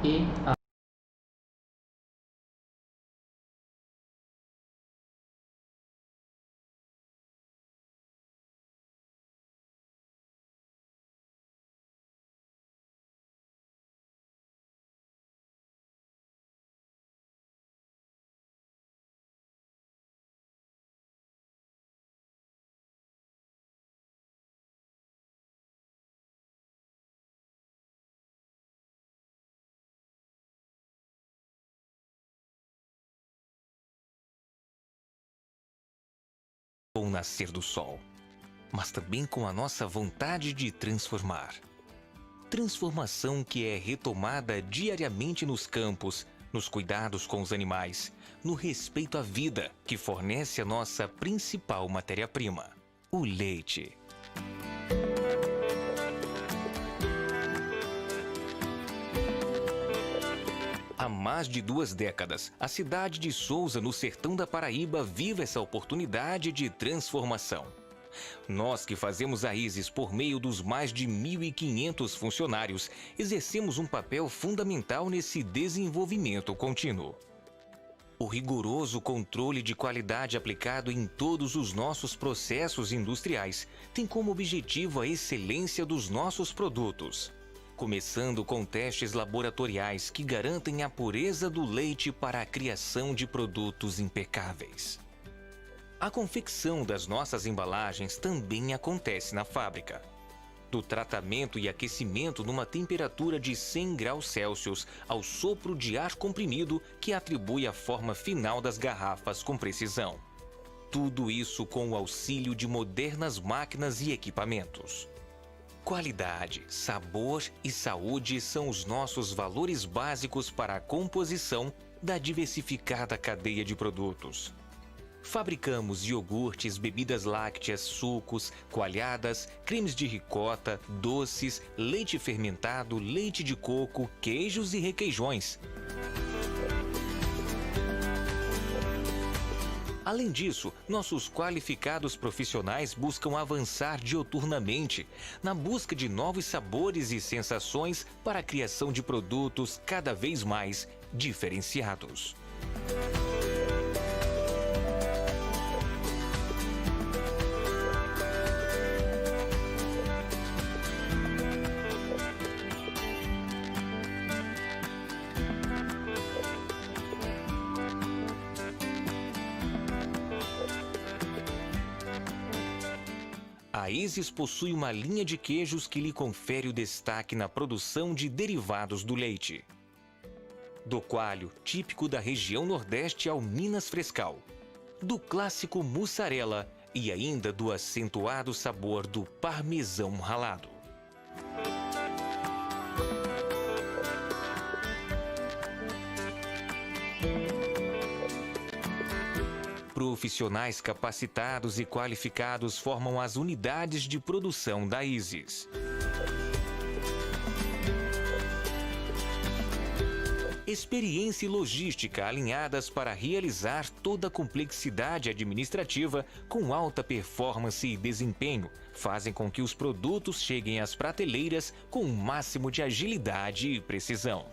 E Com o nascer do sol, mas também com a nossa vontade de transformar. Transformação que é retomada diariamente nos campos, nos cuidados com os animais, no respeito à vida que fornece a nossa principal matéria-prima, o leite. Há mais de 2 décadas, a cidade de Sousa, no sertão da Paraíba, vive essa oportunidade de transformação. Nós que fazemos a Isis por meio dos mais de 1.500 funcionários, exercemos um papel fundamental nesse desenvolvimento contínuo. O rigoroso controle de qualidade aplicado em todos os nossos processos industriais tem como objetivo a excelência dos nossos produtos. Começando com testes laboratoriais que garantem a pureza do leite para a criação de produtos impecáveis. A confecção das nossas embalagens também acontece na fábrica. Do tratamento e aquecimento numa temperatura de 100 graus Celsius ao sopro de ar comprimido que atribui a forma final das garrafas com precisão. Tudo isso com o auxílio de modernas máquinas e equipamentos. Qualidade, sabor e saúde são os nossos valores básicos para a composição da diversificada cadeia de produtos. Fabricamos iogurtes, bebidas lácteas, sucos, coalhadas, cremes de ricota, doces, leite fermentado, leite de coco, queijos e requeijões. Além disso, nossos qualificados profissionais buscam avançar dioturnamente na busca de novos sabores e sensações para a criação de produtos cada vez mais diferenciados. A Isis possui uma linha de queijos que lhe confere o destaque na produção de derivados do leite. Do coalho, típico da região Nordeste, ao Minas Frescal. Do clássico mussarela e ainda do acentuado sabor do parmesão ralado. Profissionais capacitados e qualificados formam as unidades de produção da Isis. Experiência e logística alinhadas para realizar toda a complexidade administrativa com alta performance e desempenho fazem com que os produtos cheguem às prateleiras com o máximo de agilidade e precisão.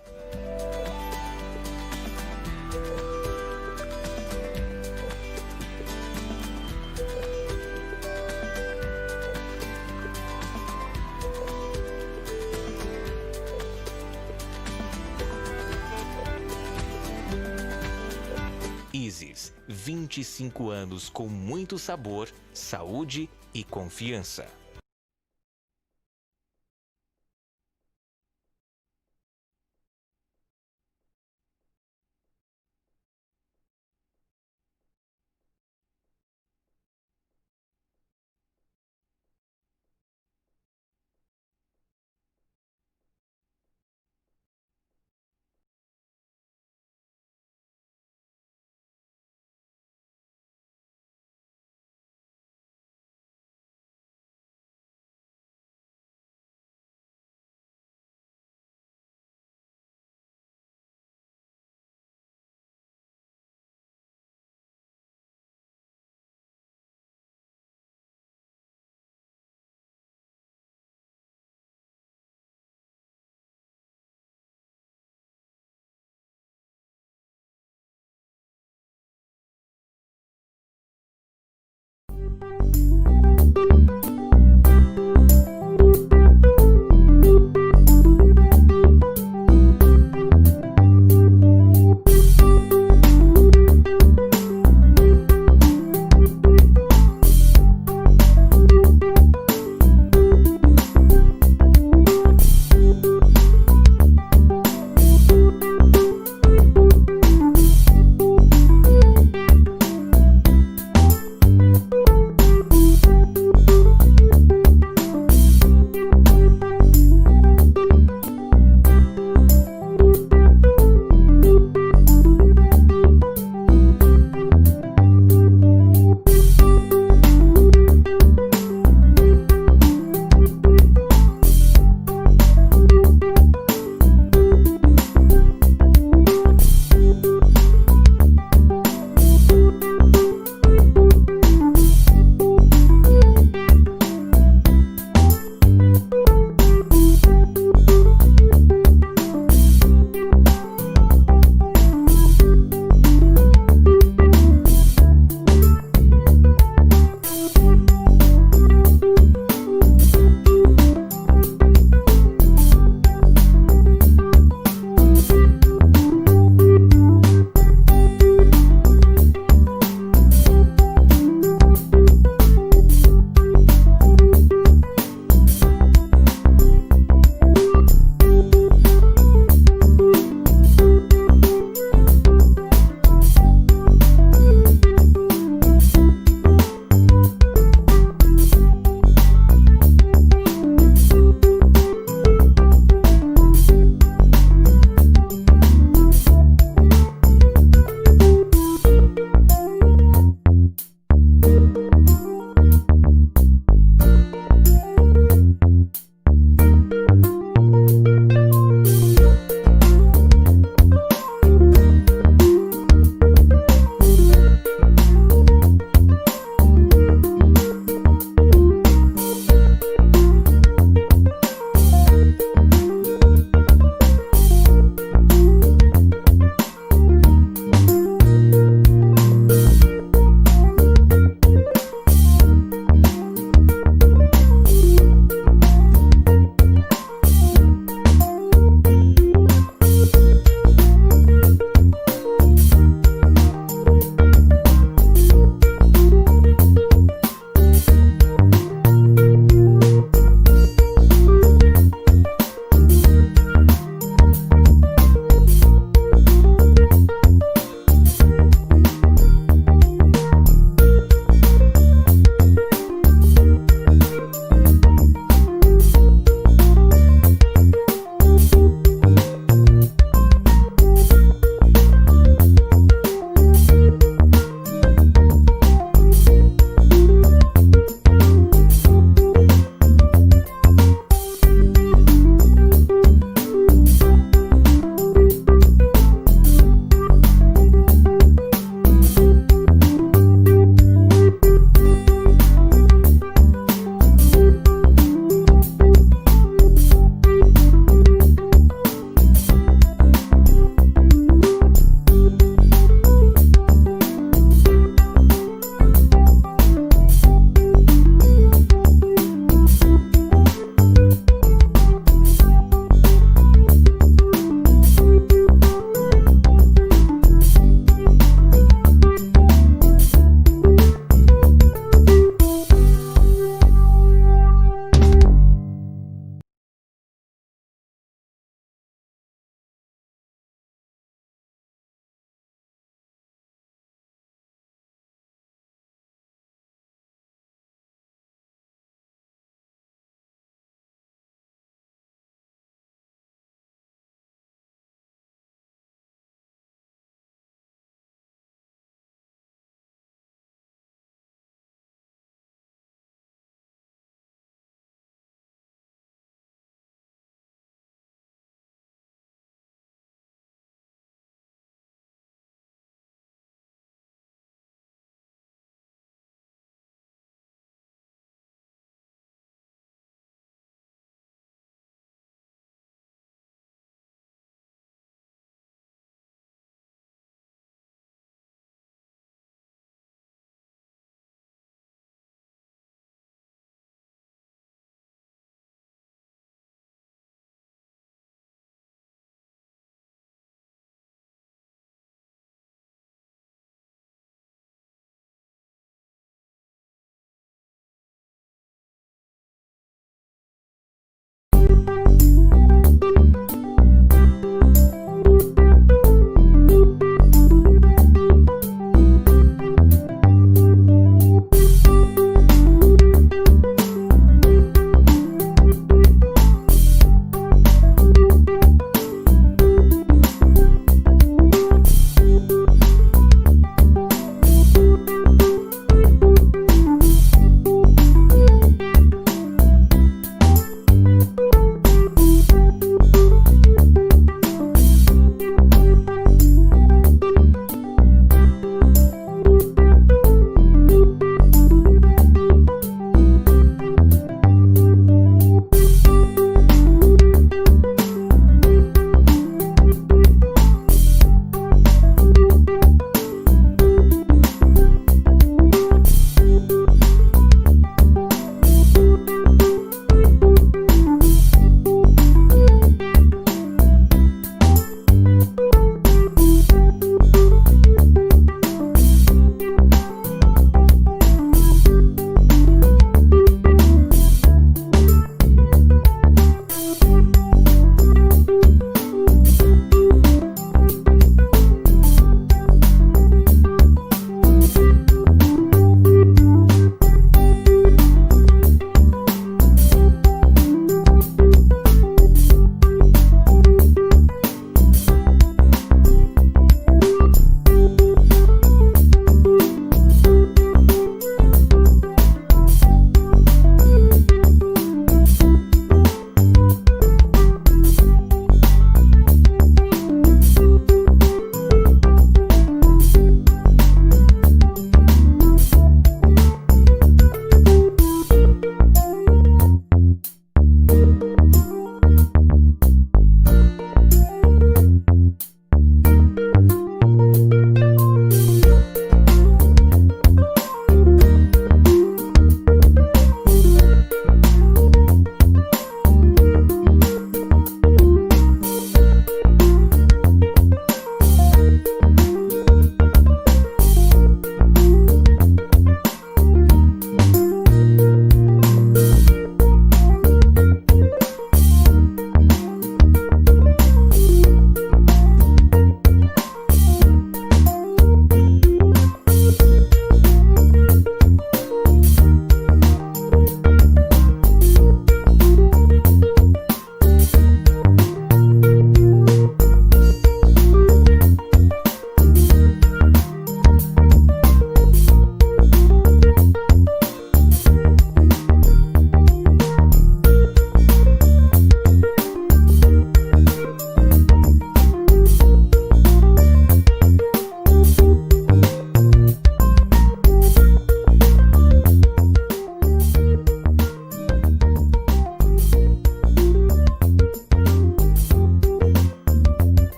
Isis, 25 anos com muito sabor, saúde e confiança.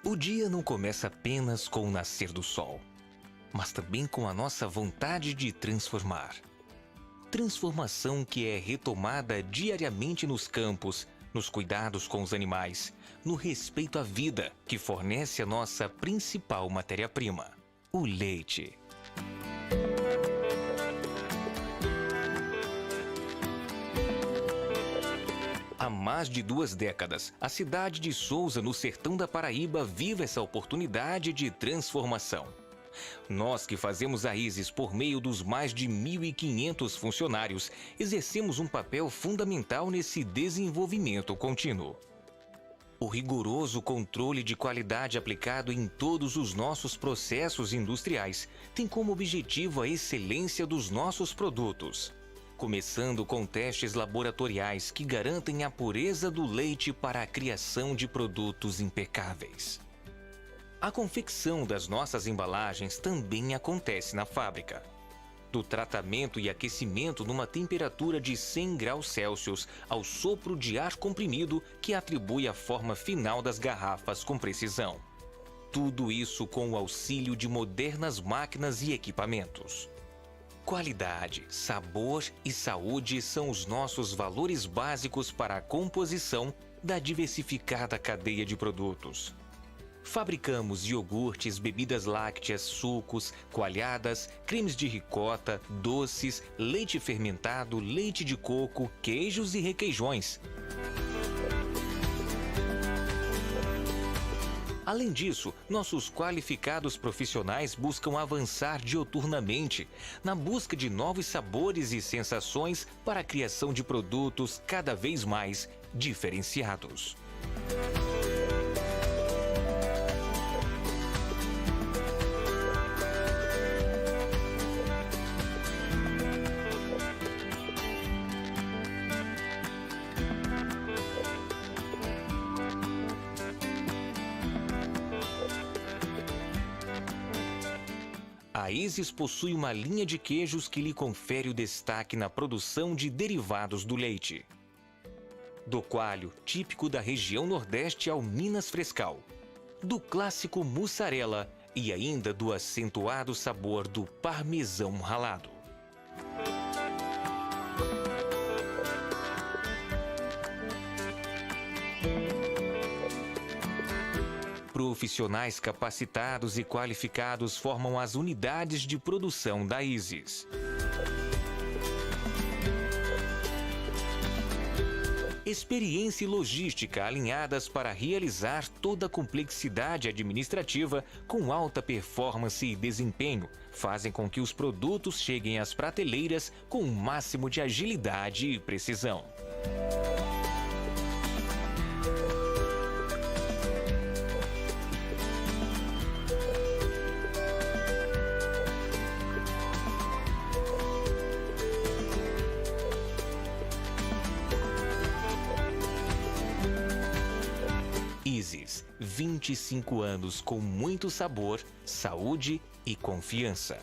O dia não começa apenas com o nascer do sol, mas também com a nossa vontade de transformar. Transformação que é retomada diariamente nos campos, nos cuidados com os animais, no respeito à vida, que fornece a nossa principal matéria-prima, o leite. Há mais de 2 décadas, a cidade de Souza, no sertão da Paraíba, vive essa oportunidade de transformação. Nós que fazemos raízes por meio dos mais de 1.500 funcionários, exercemos um papel fundamental nesse desenvolvimento contínuo. O rigoroso controle de qualidade aplicado em todos os nossos processos industriais tem como objetivo a excelência dos nossos produtos. Começando com testes laboratoriais que garantem a pureza do leite para a criação de produtos impecáveis. A confecção das nossas embalagens também acontece na fábrica. Do tratamento e aquecimento numa temperatura de 100 graus Celsius ao sopro de ar comprimido que atribui a forma final das garrafas com precisão. Tudo isso com o auxílio de modernas máquinas e equipamentos. Qualidade, sabor e saúde são os nossos valores básicos para a composição da diversificada cadeia de produtos. Fabricamos iogurtes, bebidas lácteas, sucos, coalhadas, cremes de ricota, doces, leite fermentado, leite de coco, queijos e requeijões. Além disso, nossos qualificados profissionais buscam avançar diuturnamente na busca de novos sabores e sensações para a criação de produtos cada vez mais diferenciados. A Isis possui uma linha de queijos que lhe confere o destaque na produção de derivados do leite. Do coalho, típico da região Nordeste, ao Minas Frescal. Do clássico mussarela e ainda do acentuado sabor do parmesão ralado. Profissionais capacitados e qualificados formam as unidades de produção da Isis. Experiência e logística alinhadas para realizar toda a complexidade administrativa com alta performance e desempenho fazem com que os produtos cheguem às prateleiras com o máximo de agilidade e precisão. Isis, 25 anos com muito sabor, saúde e confiança.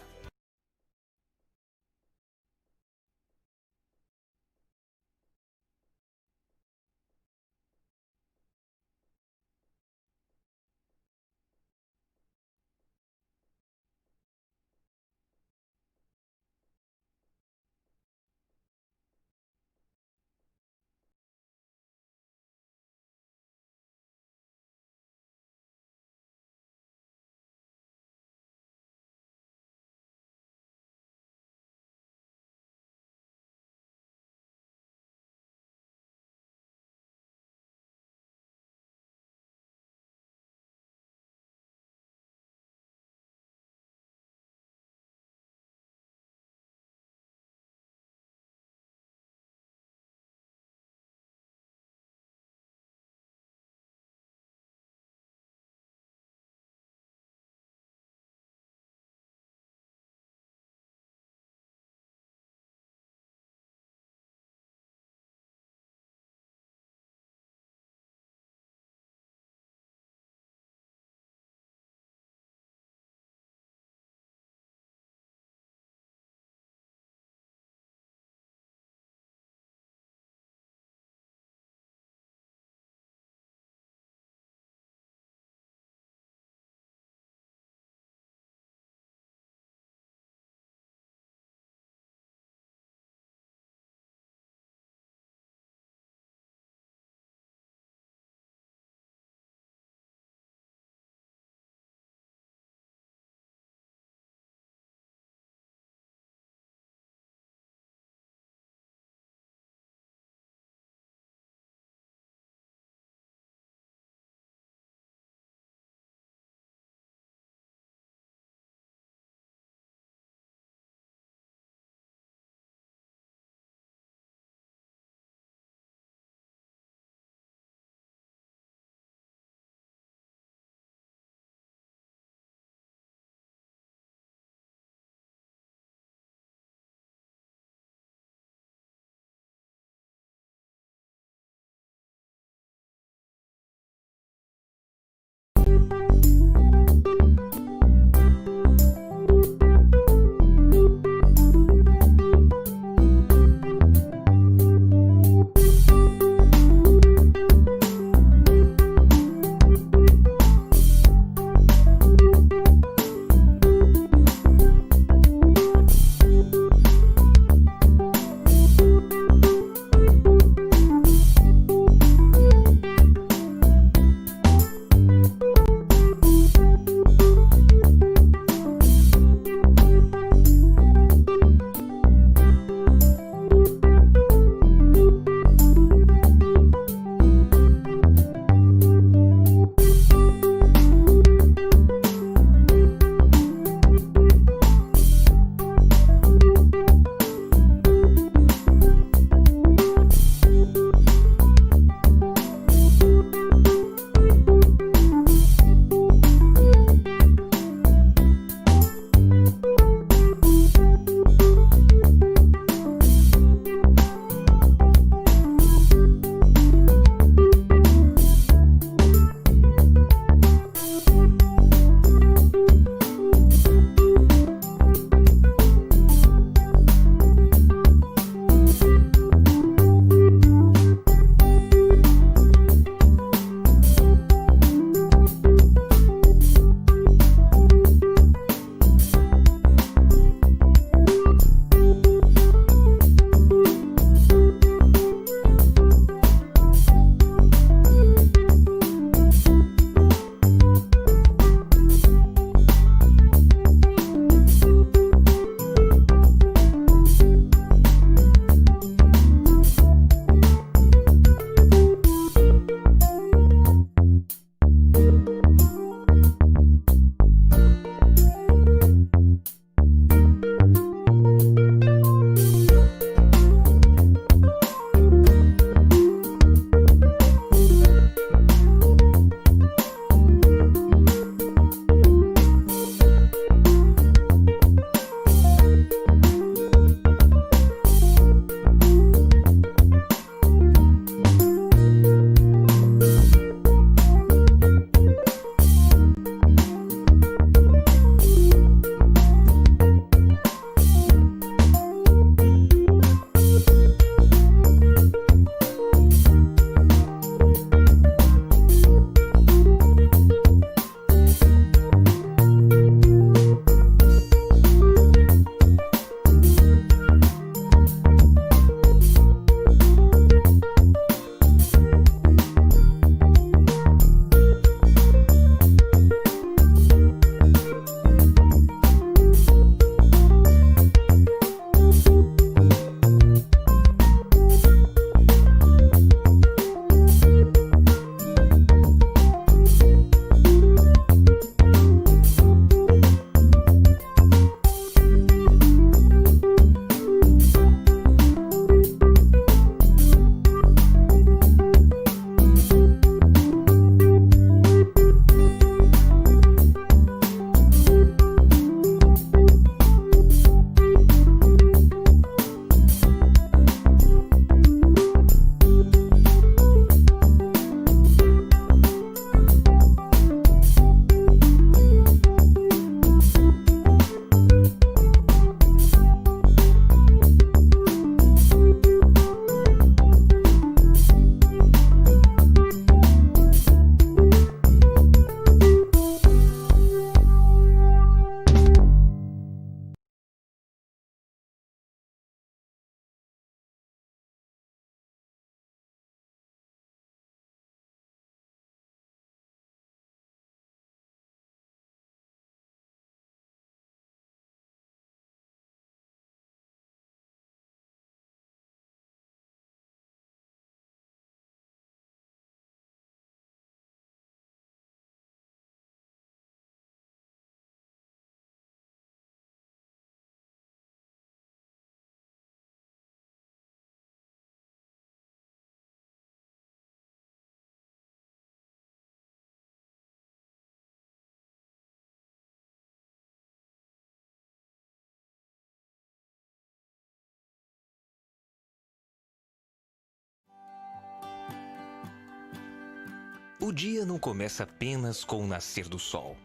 O dia não começa apenas com o nascer do sol,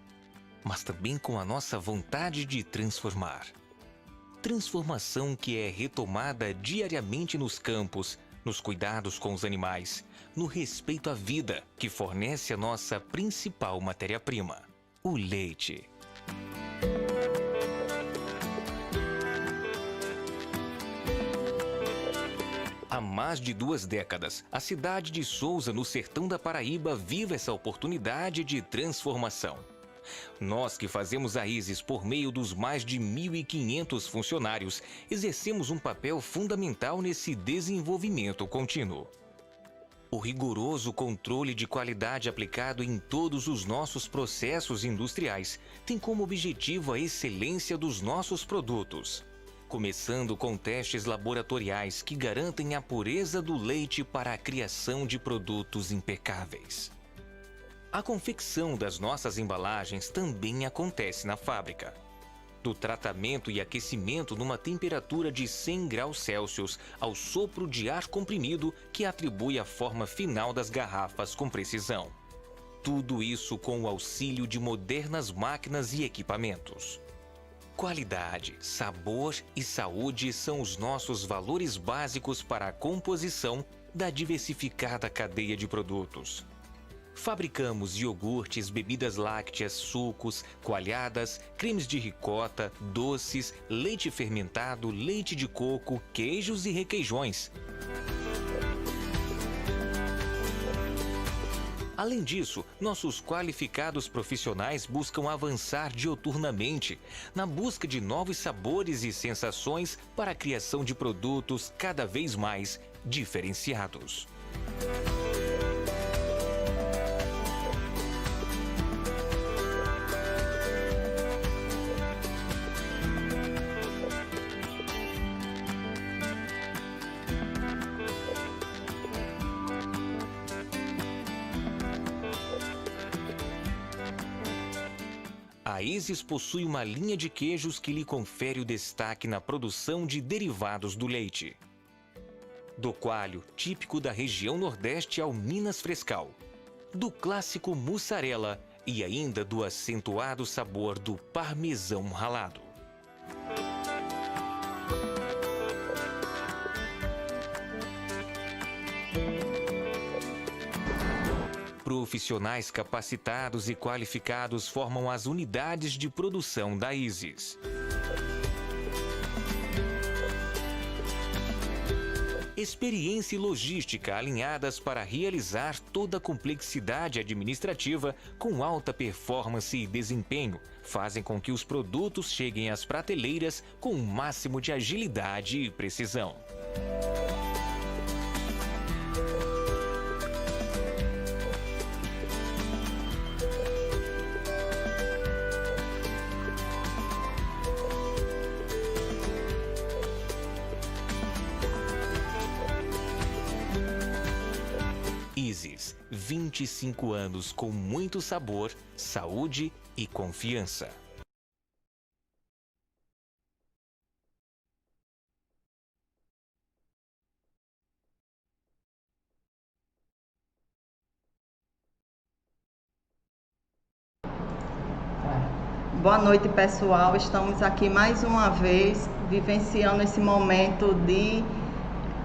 mas também com a nossa vontade de transformar. Transformação que é retomada diariamente nos campos, nos cuidados com os animais, no respeito à vida, que fornece a nossa principal matéria-prima, o leite. Há mais de 2 décadas, a cidade de Souza, no sertão da Paraíba, vive essa oportunidade de transformação. Nós que fazemos raízes por meio dos mais de 1.500 funcionários, exercemos um papel fundamental nesse desenvolvimento contínuo. O rigoroso controle de qualidade aplicado em todos os nossos processos industriais tem como objetivo a excelência dos nossos produtos. Começando com testes laboratoriais que garantem a pureza do leite para a criação de produtos impecáveis. A confecção das nossas embalagens também acontece na fábrica. Do tratamento e aquecimento numa temperatura de 100 graus Celsius ao sopro de ar comprimido que atribui a forma final das garrafas com precisão. Tudo isso com o auxílio de modernas máquinas e equipamentos. Qualidade, sabor e saúde são os nossos valores básicos para a composição da diversificada cadeia de produtos. Fabricamos iogurtes, bebidas lácteas, sucos, coalhadas, cremes de ricota, doces, leite fermentado, leite de coco, queijos e requeijões. Além disso, nossos qualificados profissionais buscam avançar diuturnamente na busca de novos sabores e sensações para a criação de produtos cada vez mais diferenciados. A Isis possui uma linha de queijos que lhe confere o destaque na produção de derivados do leite. Do coalho, típico da região Nordeste, ao Minas Frescal. Do clássico mussarela e ainda do acentuado sabor do parmesão ralado. Profissionais capacitados e qualificados formam as unidades de produção da Isis. Experiência e logística alinhadas para realizar toda a complexidade administrativa com alta performance e desempenho fazem com que os produtos cheguem às prateleiras com o máximo de agilidade e precisão. Isis, 25 anos com muito sabor, saúde e confiança. Boa noite, pessoal. Estamos aqui mais uma vez vivenciando esse momento de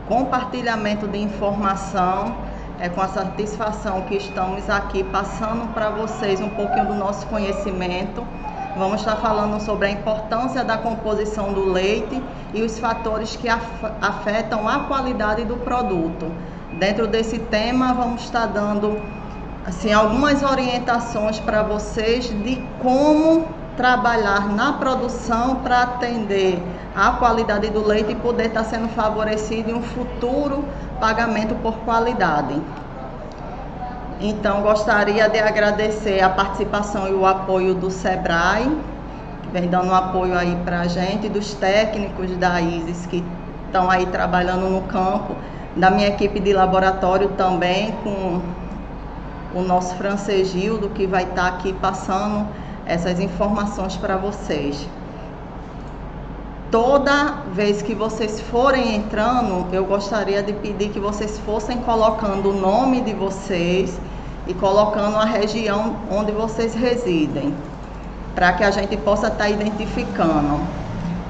compartilhamento de informação. É com a satisfação que estamos aqui passando para vocês um pouquinho do nosso conhecimento. Vamos estar falando sobre a importância da composição do leite e os fatores que afetam a qualidade do produto. Dentro desse tema, vamos estar dando algumas orientações para vocês de como trabalhar na produção para atender a qualidade do leite e poder estar sendo favorecido em um futuro pagamento por qualidade. Então, gostaria de agradecer a participação e o apoio do Sebrae, que vem dando um apoio aí para a gente, dos técnicos da Isis que estão aí trabalhando no campo, da minha equipe de laboratório também, com o nosso francês Gildo, que vai estar aqui passando essas informações para vocês. Toda vez que vocês forem entrando, eu gostaria de pedir que vocês fossem colocando o nome de vocês e colocando a região onde vocês residem, para que a gente possa estar identificando.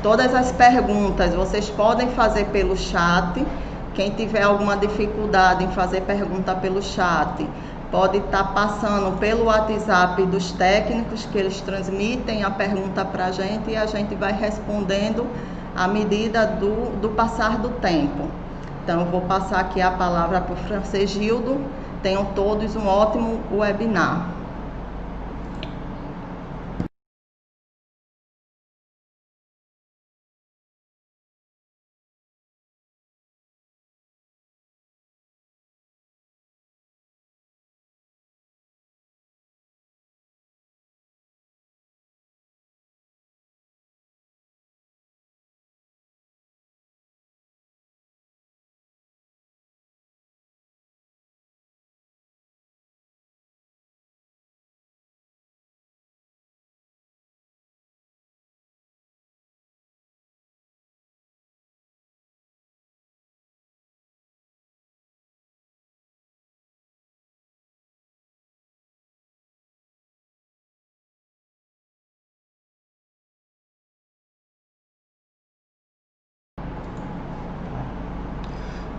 Todas as perguntas vocês podem fazer pelo chat. Quem tiver alguma dificuldade em fazer pergunta pelo chat, pode estar passando pelo WhatsApp dos técnicos, que eles transmitem a pergunta para a gente e a gente vai respondendo à medida do passar do tempo. Então, eu vou passar aqui a palavra para o Francegildo. Tenham todos um ótimo webinar.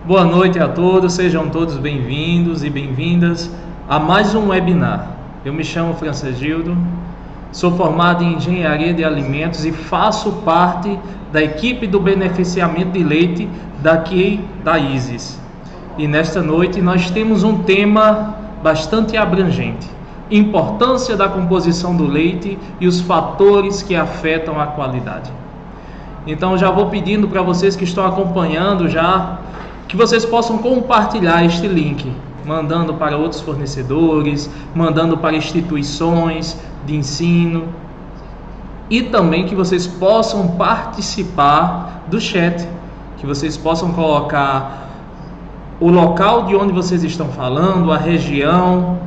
Boa noite a todos, sejam todos bem-vindos e bem-vindas a mais um webinar. Eu me chamo Francegildo, sou formado em Engenharia de Alimentos e faço parte da equipe do beneficiamento de leite daqui da ISES. E nesta noite nós temos um tema bastante abrangente: importância da composição do leite e os fatores que afetam a qualidade. Então já vou pedindo para vocês que estão acompanhando já que vocês possam compartilhar este link, mandando para outros fornecedores, mandando para instituições de ensino, e também que vocês possam participar do chat, que vocês possam colocar o local de onde vocês estão falando, a região,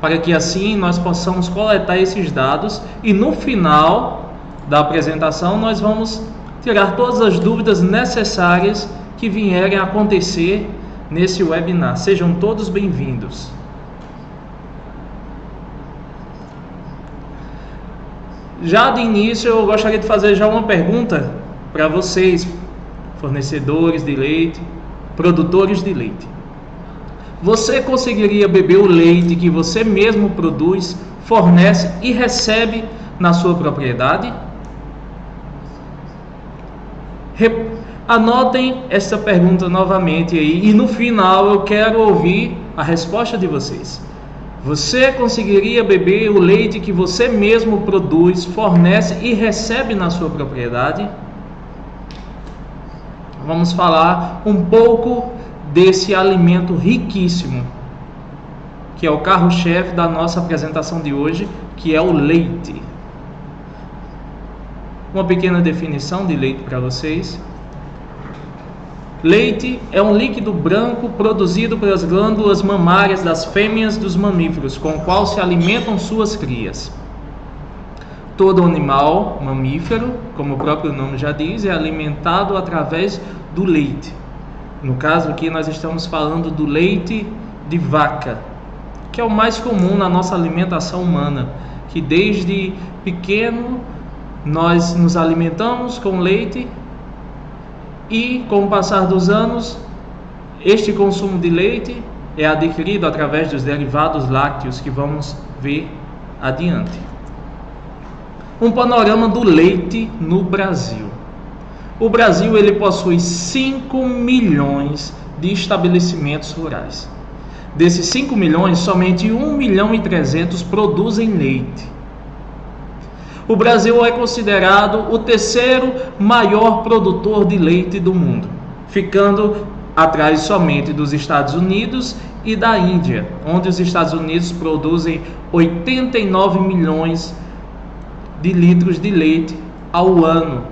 para que assim nós possamos coletar esses dados e no final da apresentação nós vamos tirar todas as dúvidas necessárias que vierem a acontecer nesse webinar. Sejam todos bem-vindos. Já de início eu gostaria de fazer já uma pergunta para vocês, fornecedores de leite, produtores de leite. Você conseguiria beber o leite que você mesmo produz, fornece e recebe na sua propriedade? Anotem essa pergunta novamente aí e no final eu quero ouvir a resposta de vocês. Você conseguiria beber o leite que você mesmo produz, fornece e recebe na sua propriedade? Vamos falar um pouco desse alimento riquíssimo, que é o carro-chefe da nossa apresentação de hoje, que é o leite. Uma pequena definição de leite para vocês. Leite é um líquido branco produzido pelas glândulas mamárias das fêmeas dos mamíferos, com o qual se alimentam suas crias. Todo animal mamífero, como o próprio nome já diz, é alimentado através do leite. No caso aqui nós estamos falando do leite de vaca, que é o mais comum na nossa alimentação humana, que desde pequeno nós nos alimentamos com leite. E com o passar dos anos, este consumo de leite é adquirido através dos derivados lácteos que vamos ver adiante. Um panorama do leite no Brasil. O Brasil ele possui 5 milhões de estabelecimentos rurais. Desses 5 milhões, somente 1.300.000 produzem leite. O Brasil é considerado o terceiro maior produtor de leite do mundo, ficando atrás somente dos Estados Unidos e da Índia, onde os Estados Unidos produzem 89 milhões de litros de leite ao ano.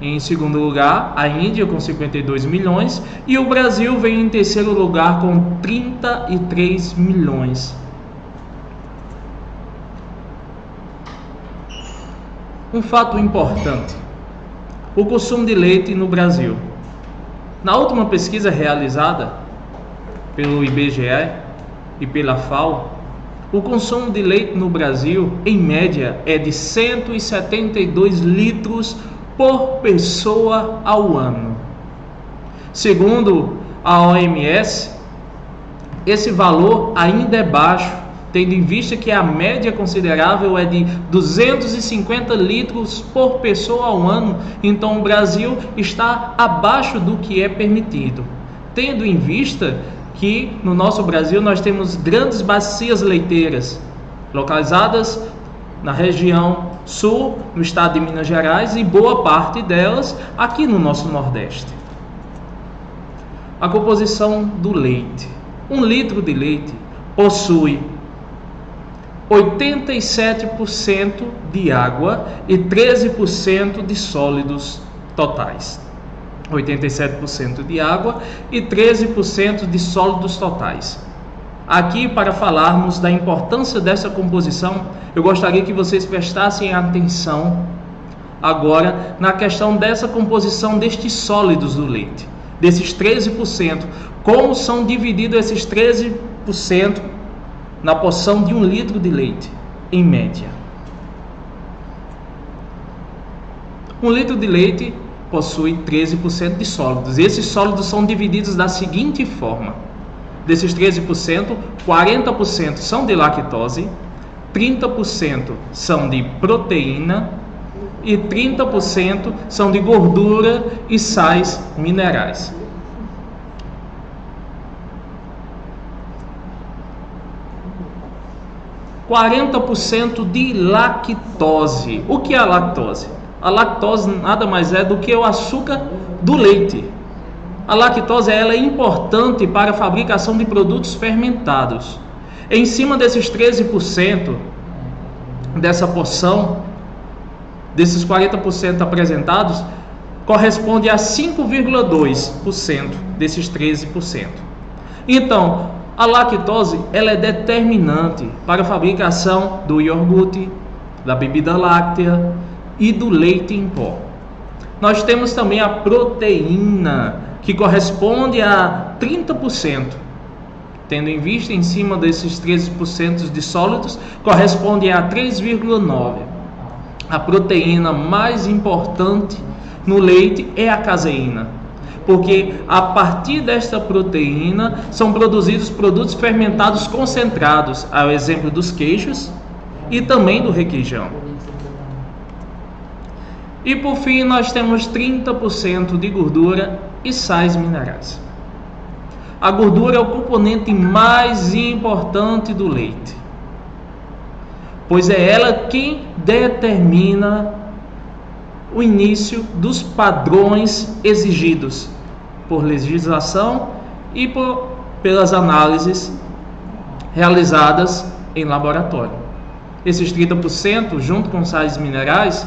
Em segundo lugar, a Índia com 52 milhões e o Brasil vem em terceiro lugar com 33 milhões. Um fato importante: o consumo de leite no Brasil. Na última pesquisa realizada pelo IBGE e pela FAO, O consumo de leite no Brasil, em média, é de 172 litros por pessoa ao ano. Segundo a OMS, esse valor ainda é baixo, tendo em vista que a média considerável é de 250 litros por pessoa ao ano. Então o Brasil está abaixo do que é permitido, tendo em vista que no nosso Brasil nós temos grandes bacias leiteiras localizadas na região sul, no estado de Minas Gerais, e boa parte delas aqui no nosso Nordeste. A composição do leite. 1 litro de leite possui 87% de água e 13% de sólidos totais. 87% de água e 13% de sólidos totais. Aqui, para falarmos da importância dessa composição, eu gostaria que vocês prestassem atenção agora na questão dessa composição destes sólidos do leite, desses 13%. Como são divididos esses 13% na porção de 1 litro de leite, em média? 1 litro de leite possui 13% de sólidos. Esses sólidos são divididos da seguinte forma: desses 13%, 40% são de lactose, 30% são de proteína e 30% são de gordura e sais minerais. – 40% de lactose. O que é a lactose? A lactose nada mais é do que o açúcar do leite. A lactose ela é importante para a fabricação de produtos fermentados. Em cima desses 13% dessa porção, desses 40% apresentados, corresponde a 5,2% desses 13%. Então, a lactose ela é determinante para a fabricação do iogurte, da bebida láctea e do leite em pó. Nós temos também a proteína, que corresponde a 30%. Tendo em vista, em cima desses 13% de sólidos, corresponde a 3,9%. A proteína mais importante no leite é a caseína, porque a partir desta proteína são produzidos produtos fermentados concentrados, ao exemplo dos queijos e também do requeijão. E por fim nós temos 30% de gordura e sais minerais. A gordura é o componente mais importante do leite, pois é ela quem determina o início dos padrões exigidos por legislação e pelas análises realizadas em laboratório. Esses 30%, junto com sais minerais,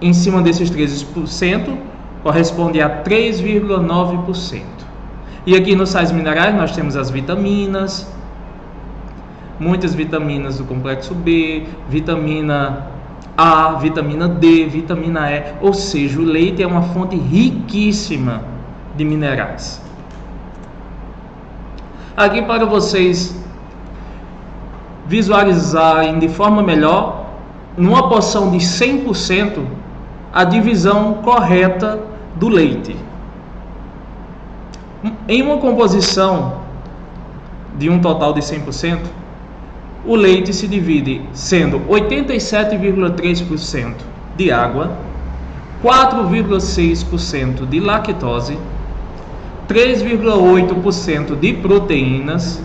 em cima desses 13%, corresponde a 3,9%. E aqui nos sais minerais nós temos as vitaminas, muitas vitaminas do complexo B, vitamina A, vitamina D, vitamina E, ou seja, o leite é uma fonte riquíssima de minerais. Aqui para vocês visualizarem de forma melhor, numa porção de 100%, a divisão correta do leite. Em uma composição de um total de 100%, o leite se divide sendo 87,3% de água, 4,6% de lactose, 3,8% de proteínas,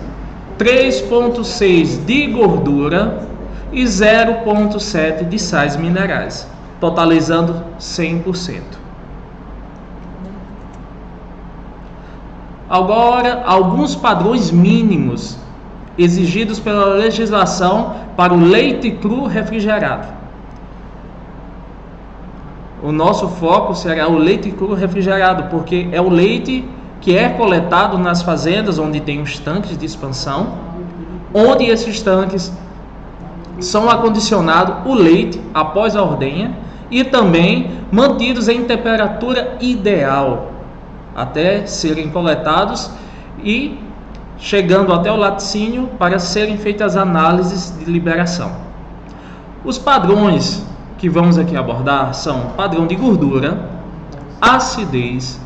3,6% de gordura e 0,7% de sais minerais, totalizando 100%. Agora, alguns padrões mínimos exigidos pela legislação para o leite cru refrigerado. O nosso foco será o leite cru refrigerado, porque é o leite que é coletado nas fazendas onde tem os tanques de expansão, onde esses tanques são acondicionados o leite após a ordenha e também mantidos em temperatura ideal até serem coletados e chegando até o laticínio para serem feitas análises de liberação. Os padrões que vamos aqui abordar são padrão de gordura, acidez,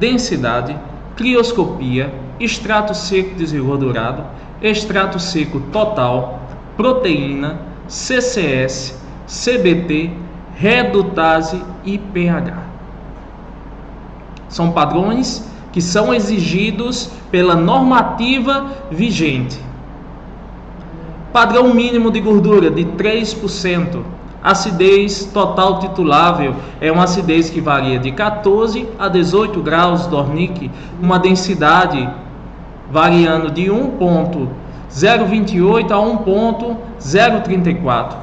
densidade, crioscopia, extrato seco desengordurado, extrato seco total, proteína, CCS, CBT, redutase e pH. São padrões que são exigidos pela normativa vigente. Padrão mínimo de gordura de 3%. Acidez total titulável é uma acidez que varia de 14 a 18 graus Dornick, uma densidade variando de 1,028 a 1,034.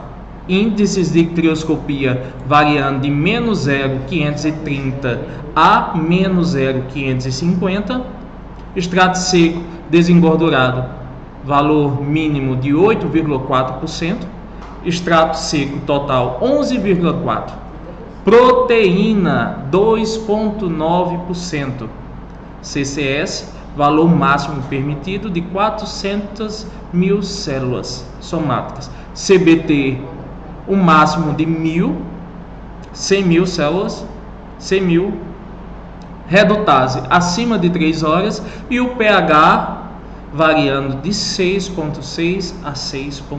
Índices de crioscopia variando de menos 0,530 a menos 0,550. Extrato seco desengordurado, valor mínimo de 8,4%. Extrato seco total 11,4%. Proteína 2,9%. CCS, valor máximo permitido de 400 mil células somáticas. CBT, o máximo de 100 mil células, 100 mil. Redutase acima de 3 horas e o pH variando de 6,6 a 6,8.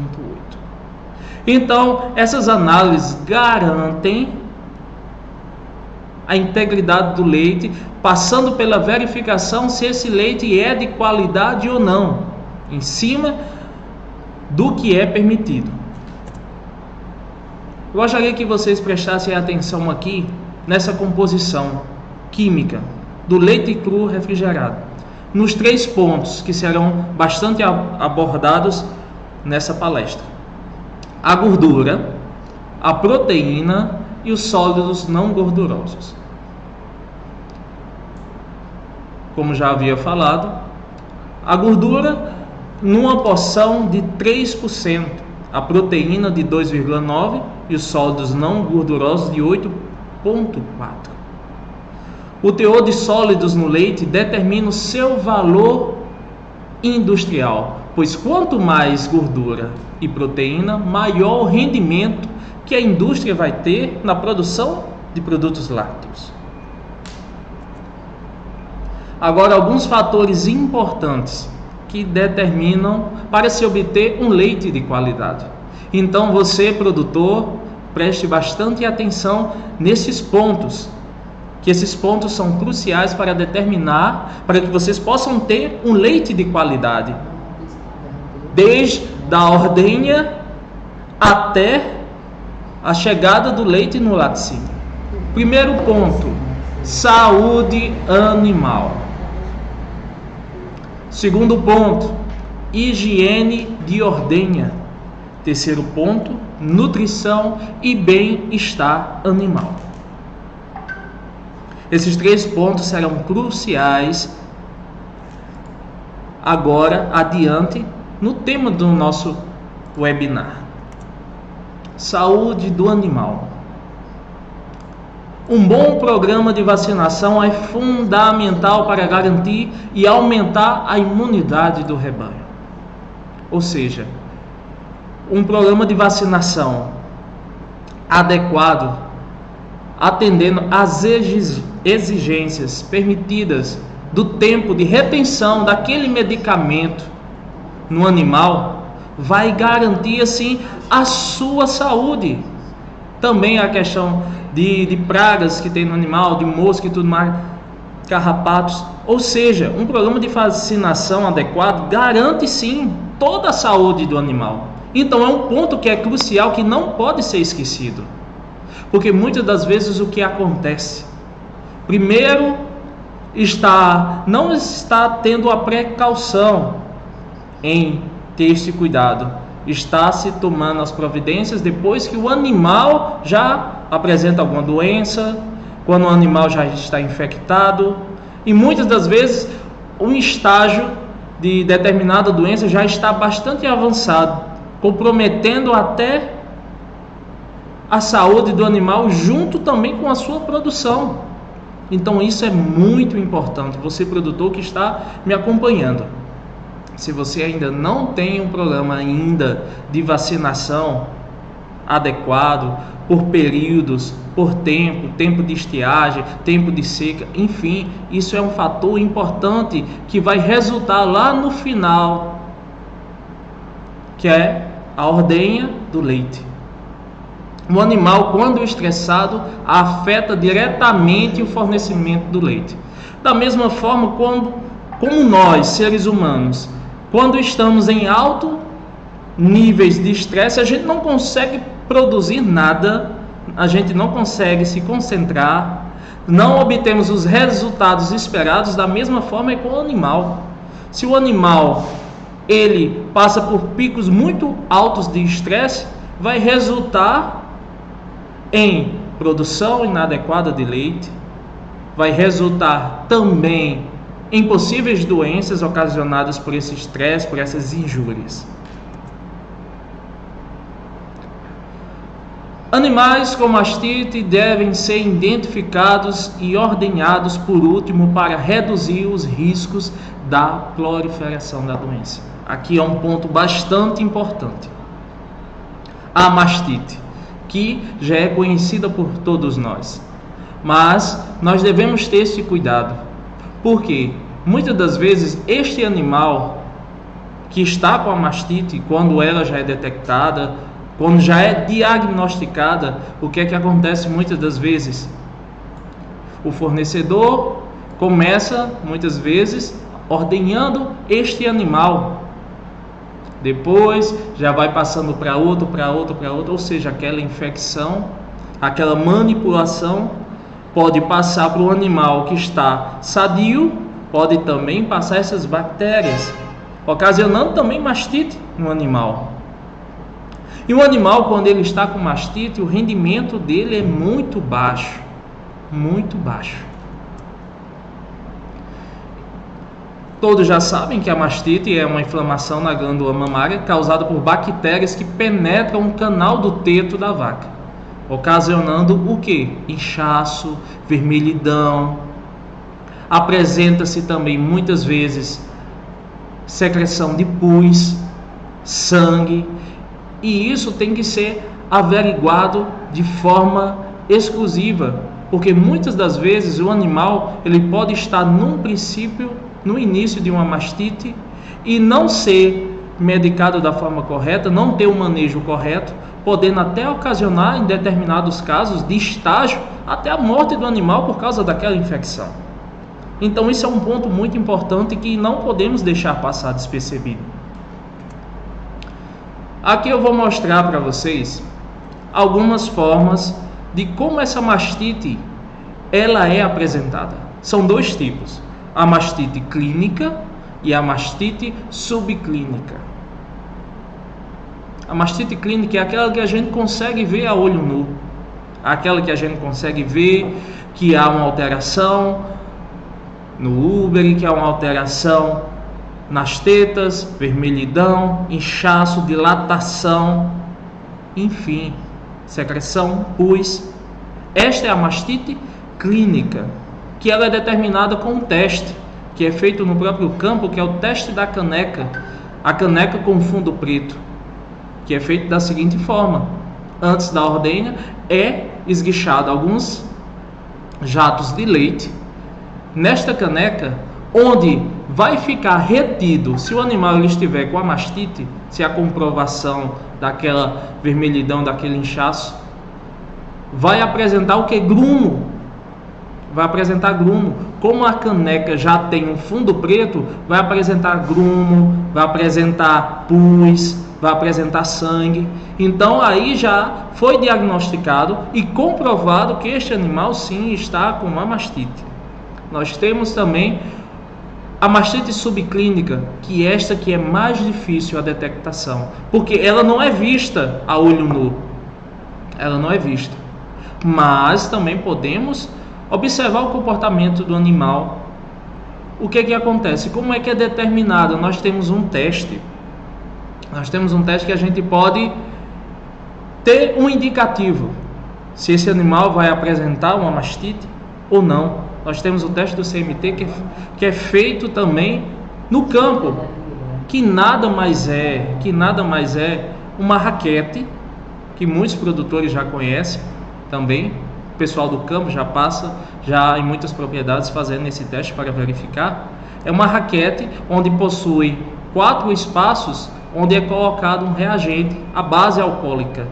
Então, essas análises garantem a integridade do leite, passando pela verificação se esse leite é de qualidade ou não, em cima do que é permitido. Eu gostaria que vocês prestassem atenção aqui nessa composição química do leite cru refrigerado, nos 3 pontos que serão bastante abordados nessa palestra: a gordura, a proteína e os sólidos não gordurosos. Como já havia falado, a gordura numa porção de 3%, a proteína de 2,9% e os sólidos não gordurosos de 8,4%. O teor de sólidos no leite determina o seu valor industrial, pois quanto mais gordura e proteína, maior o rendimento que a indústria vai ter na produção de produtos lácteos. Agora, alguns fatores importantes que determinam para se obter um leite de qualidade. Então, você, produtor, preste bastante atenção nesses pontos, que esses pontos são cruciais para determinar, para que vocês possam ter um leite de qualidade, desde a ordenha até a chegada do leite no laticínio. Primeiro ponto: saúde animal. Segundo ponto: higiene de ordenha. Terceiro ponto: nutrição e bem-estar animal. Esses 3 pontos serão cruciais agora adiante no tema do nosso webinar: saúde do animal. Um bom programa de vacinação é fundamental para garantir e aumentar a imunidade do rebanho. Ou seja, um programa de vacinação adequado, atendendo às exigências permitidas do tempo de retenção daquele medicamento no animal, vai garantir assim a sua saúde. Também a questão de pragas que tem no animal, de mosca e tudo mais, carrapatos. Ou seja, um programa de vacinação adequado garante sim toda a saúde do animal. Então é um ponto que é crucial, que não pode ser esquecido. Porque muitas das vezes o que acontece? Primeiro, não está tendo a precaução em ter esse cuidado. Está se tomando as providências depois que o animal já apresenta alguma doença, quando o animal já está infectado. E muitas das vezes um estágio de determinada doença já está bastante avançado, comprometendo até a saúde do animal junto também com a sua produção. Então isso é muito importante, você produtor que está me acompanhando. se você ainda não tem um programa ainda de vacinação adequado, por períodos, por tempo de estiagem, tempo de seca, enfim, isso é um fator importante que vai resultar lá no final, que é a ordenha do leite. O animal, quando estressado, afeta diretamente o fornecimento do leite. Da mesma forma, como nós, seres humanos, quando estamos em alto níveis de estresse, a gente não consegue produzir nada, a gente não consegue se concentrar, não obtemos os resultados esperados. Da mesma forma é com o animal. Se o animal ele passa por picos muito altos de estresse, vai resultar em produção inadequada de leite, vai resultar também em possíveis doenças ocasionadas por esse estresse, por essas injúrias. Animais com mastite devem ser identificados e ordenhados por último para reduzir os riscos da proliferação da doença. Aqui é um ponto bastante importante. A mastite, que já é conhecida por todos nós, mas nós devemos ter esse cuidado, porque muitas das vezes este animal que está com a mastite, quando ela já é detectada, quando já é diagnosticada, o que é que acontece muitas das vezes? O fornecedor começa muitas vezes ordenhando este animal, depois já vai passando para outro, ou seja, aquela infecção, aquela manipulação pode passar para o animal que está sadio, pode também passar essas bactérias, ocasionando também mastite no animal. E o animal, quando ele está com mastite, o rendimento dele é muito baixo, muito baixo. Todos já sabem que a mastite é uma inflamação na glândula mamária causada por bactérias que penetram o canal do teto da vaca, ocasionando o quê? Inchaço, vermelhidão. Apresenta-se também muitas vezes secreção de pus, sangue, e isso tem que ser averiguado de forma exclusiva, porque muitas das vezes o animal ele pode estar no início de uma mastite e não ser medicado da forma correta, não ter o manejo correto, podendo até ocasionar, em determinados casos de estágio, até a morte do animal por causa daquela infecção. Então isso é um ponto muito importante que não podemos deixar passar despercebido. Aqui eu vou mostrar para vocês algumas formas de como essa mastite ela é apresentada. São dois tipos: a mastite clínica e a mastite subclínica. A mastite clínica é aquela que a gente consegue ver a olho nu, aquela que a gente consegue ver que há uma alteração no úbere, que há uma alteração nas tetas, vermelhidão, inchaço, dilatação, enfim, secreção, pus. Esta é a mastite clínica, que ela é determinada com um teste, que é feito no próprio campo, que é o teste da caneca, a caneca com fundo preto, que é feito da seguinte forma: antes da ordenha é esguichado alguns jatos de leite nesta caneca, onde vai ficar retido, se o animal ele estiver com a mastite, se a comprovação daquela vermelhidão, daquele inchaço, vai apresentar o que? Grumo. Vai apresentar grumo. Como a caneca já tem um fundo preto, vai apresentar grumo, vai apresentar pus, vai apresentar sangue. Então aí já foi diagnosticado e comprovado que este animal sim está com uma mastite. Nós temos também a mastite subclínica, que esta que é mais difícil a detectação, porque ela não é vista a olho nu, ela não é vista, mas também podemos observar o comportamento do animal. O que acontece? Como é que é determinado? Nós temos um teste que a gente pode ter um indicativo se esse animal vai apresentar uma mastite ou não. Nós temos o teste do CMT que é feito também no campo. que nada mais é uma raquete, que muitos produtores já conhecem também, o pessoal do campo já passa já em muitas propriedades fazendo esse teste para verificar. É uma raquete onde possui 4 espaços onde é colocado um reagente, a base alcoólica,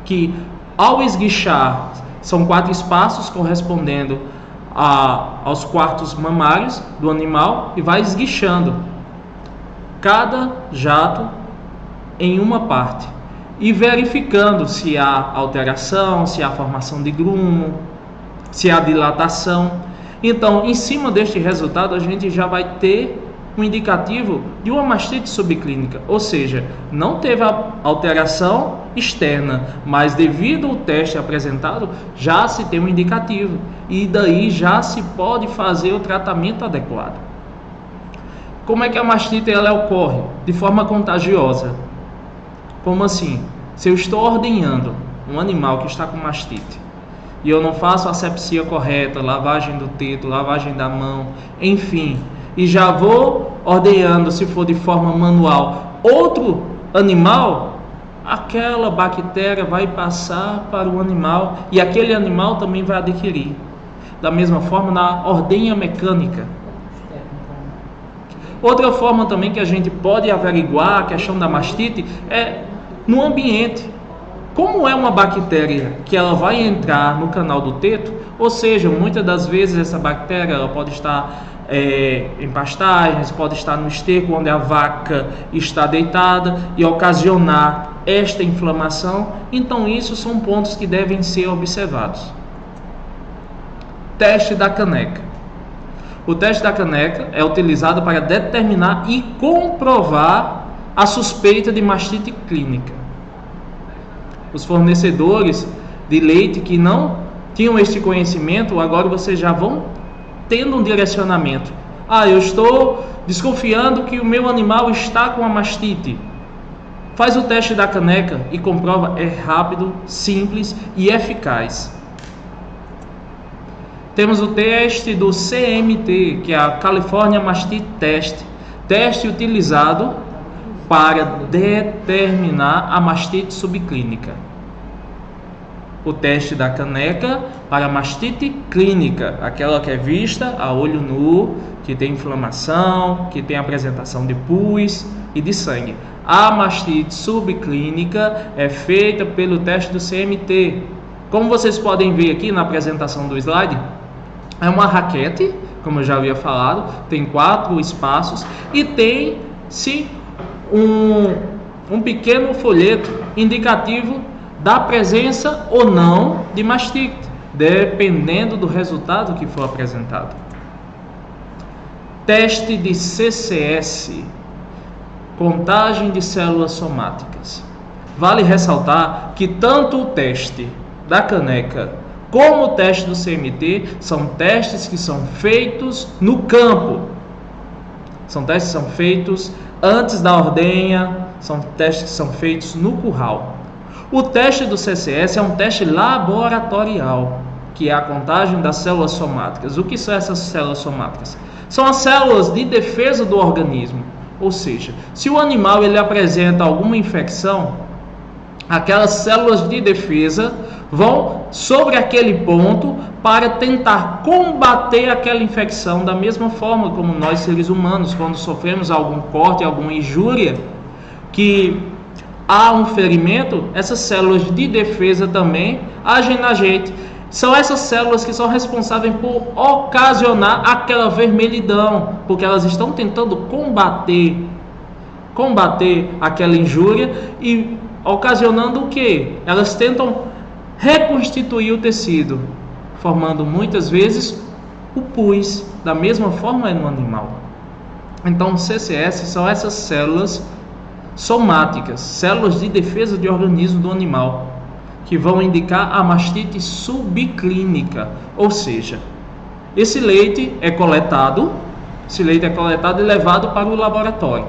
que ao esguichar, são 4 espaços correspondendo aos quartos mamários do animal, e vai esguichando cada jato em uma parte e verificando se há alteração, se há formação de grumo, se há dilatação. Então, em cima deste resultado, a gente já vai ter um indicativo de uma mastite subclínica, ou seja, não teve a alteração externa, mas devido ao teste apresentado, já se tem um indicativo, e daí já se pode fazer o tratamento adequado. Como é que a mastite ela ocorre? De forma contagiosa. Como assim? Se eu estou ordenhando um animal que está com mastite, e eu não faço a asepsia correta, lavagem do teto, lavagem da mão, enfim, e já vou ordenhando, se for de forma manual, outro animal, aquela bactéria vai passar para o animal e aquele animal também vai adquirir. Da mesma forma na ordenha mecânica. Outra forma também que a gente pode averiguar a questão da mastite é no ambiente. Como é uma bactéria que ela vai entrar no canal do teto, ou seja, muitas das vezes essa bactéria ela pode estar em pastagens, pode estar no esterco onde a vaca está deitada e ocasionar esta inflamação. Então isso são pontos que devem ser observados. Teste da caneca. O teste da caneca é utilizado para determinar e comprovar a suspeita de mastite clínica. Os fornecedores de leite que não tinham este conhecimento, agora vocês já vão tendo um direcionamento. Eu estou desconfiando que o meu animal está com a mastite. Faz o teste da caneca e comprova. É rápido, simples e eficaz. Temos o teste do CMT, que é a California Mastite Test, teste utilizado para determinar a mastite subclínica. O teste da caneca para a mastite clínica, aquela que é vista a olho nu, que tem inflamação, que tem apresentação de pus e de sangue. A mastite subclínica é feita pelo teste do CMT. Como vocês podem ver aqui na apresentação do slide, é uma raquete, como eu já havia falado, tem 4 espaços e tem-se um pequeno folheto indicativo da presença ou não de mastite, dependendo do resultado que for apresentado. Teste de CCS, contagem de células somáticas. Vale ressaltar que tanto o teste da caneca como o teste do CMT são testes que são feitos no campo. São testes que são feitos antes da ordenha, são testes que são feitos no curral. O teste do CCS é um teste laboratorial, que é a contagem das células somáticas. O que são essas células somáticas? São as células de defesa do organismo. Ou seja, se o animal ele apresenta alguma infecção, aquelas células de defesa vão sobre aquele ponto para tentar combater aquela infecção, da mesma forma como nós seres humanos, quando sofremos algum corte, alguma injúria, que há um ferimento, essas células de defesa também agem na gente. São essas células que são responsáveis por ocasionar aquela vermelhidão, porque elas estão tentando combater aquela injúria e ocasionando o quê? Elas tentam reconstituir o tecido, formando muitas vezes o pus. Da mesma forma é no animal. Então, CCS são essas células somáticas, células de defesa de organismo do animal, que vão indicar a mastite subclínica. Ou seja, esse leite é coletado e levado para o laboratório.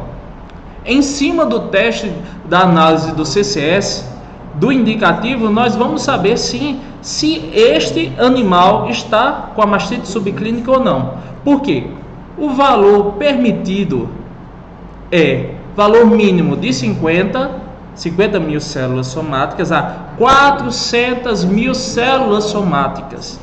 Em cima do teste da análise do CCS, do indicativo, nós vamos saber sim se este animal está com a mastite subclínica ou não. Por quê? O valor permitido é valor mínimo de 50 mil células somáticas a 400 mil células somáticas.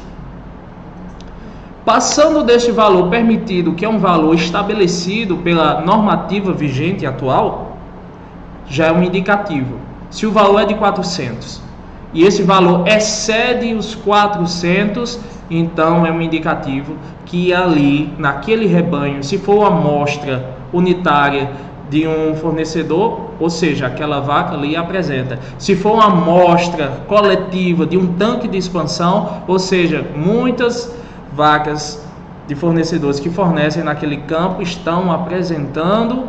Passando deste valor permitido, que é um valor estabelecido pela normativa vigente atual, já é um indicativo. Se o valor é de 400 e esse valor excede os 400, então é um indicativo que ali, naquele rebanho, se for uma amostra unitária de um fornecedor, ou seja, aquela vaca ali apresenta. Se for uma amostra coletiva de um tanque de expansão, ou seja, muitas vacas de fornecedores que fornecem naquele campo estão apresentando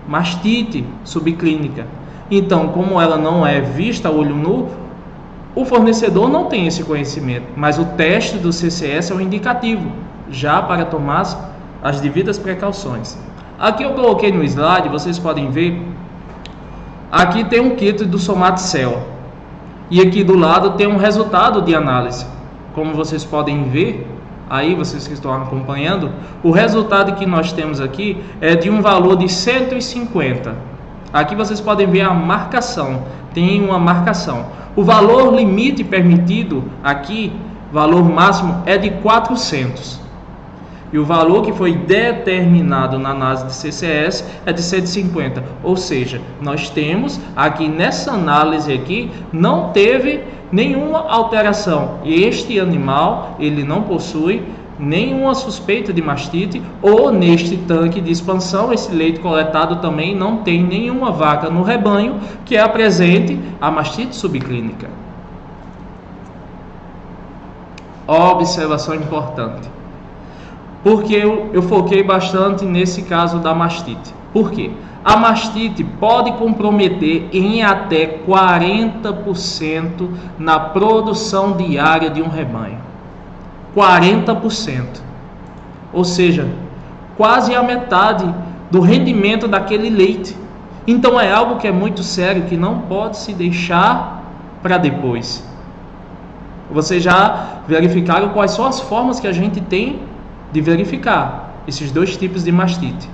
mastite subclínica. Então, como ela não é vista a olho nu, o fornecedor não tem esse conhecimento, mas o teste do CCS é um indicativo, já para tomar as devidas precauções. Aqui eu coloquei no slide, vocês podem ver, aqui tem um kit do Somatcel, e aqui do lado tem um resultado de análise. Como vocês podem ver, aí vocês que estão acompanhando, o resultado que nós temos aqui é de um valor de 150. Aqui vocês podem ver a marcação, tem uma marcação. O valor limite permitido aqui, valor máximo, é de 400. E o valor que foi determinado na análise de CCS é de 150. Ou seja, nós temos aqui nessa análise aqui, não teve nenhuma alteração. E este animal, ele não possui nenhuma suspeita de mastite, ou neste tanque de expansão, esse leite coletado também não tem nenhuma vaca no rebanho que apresente a mastite subclínica. Observação importante. Porque eu foquei bastante nesse caso da mastite. Por quê? A mastite pode comprometer em até 40% na produção diária de um rebanho. 40%. Ou seja, quase a metade do rendimento daquele leite. Então é algo que é muito sério, que não pode se deixar para depois. Vocês já verificaram quais são as formas que a gente tem de verificar esses dois tipos de mastite.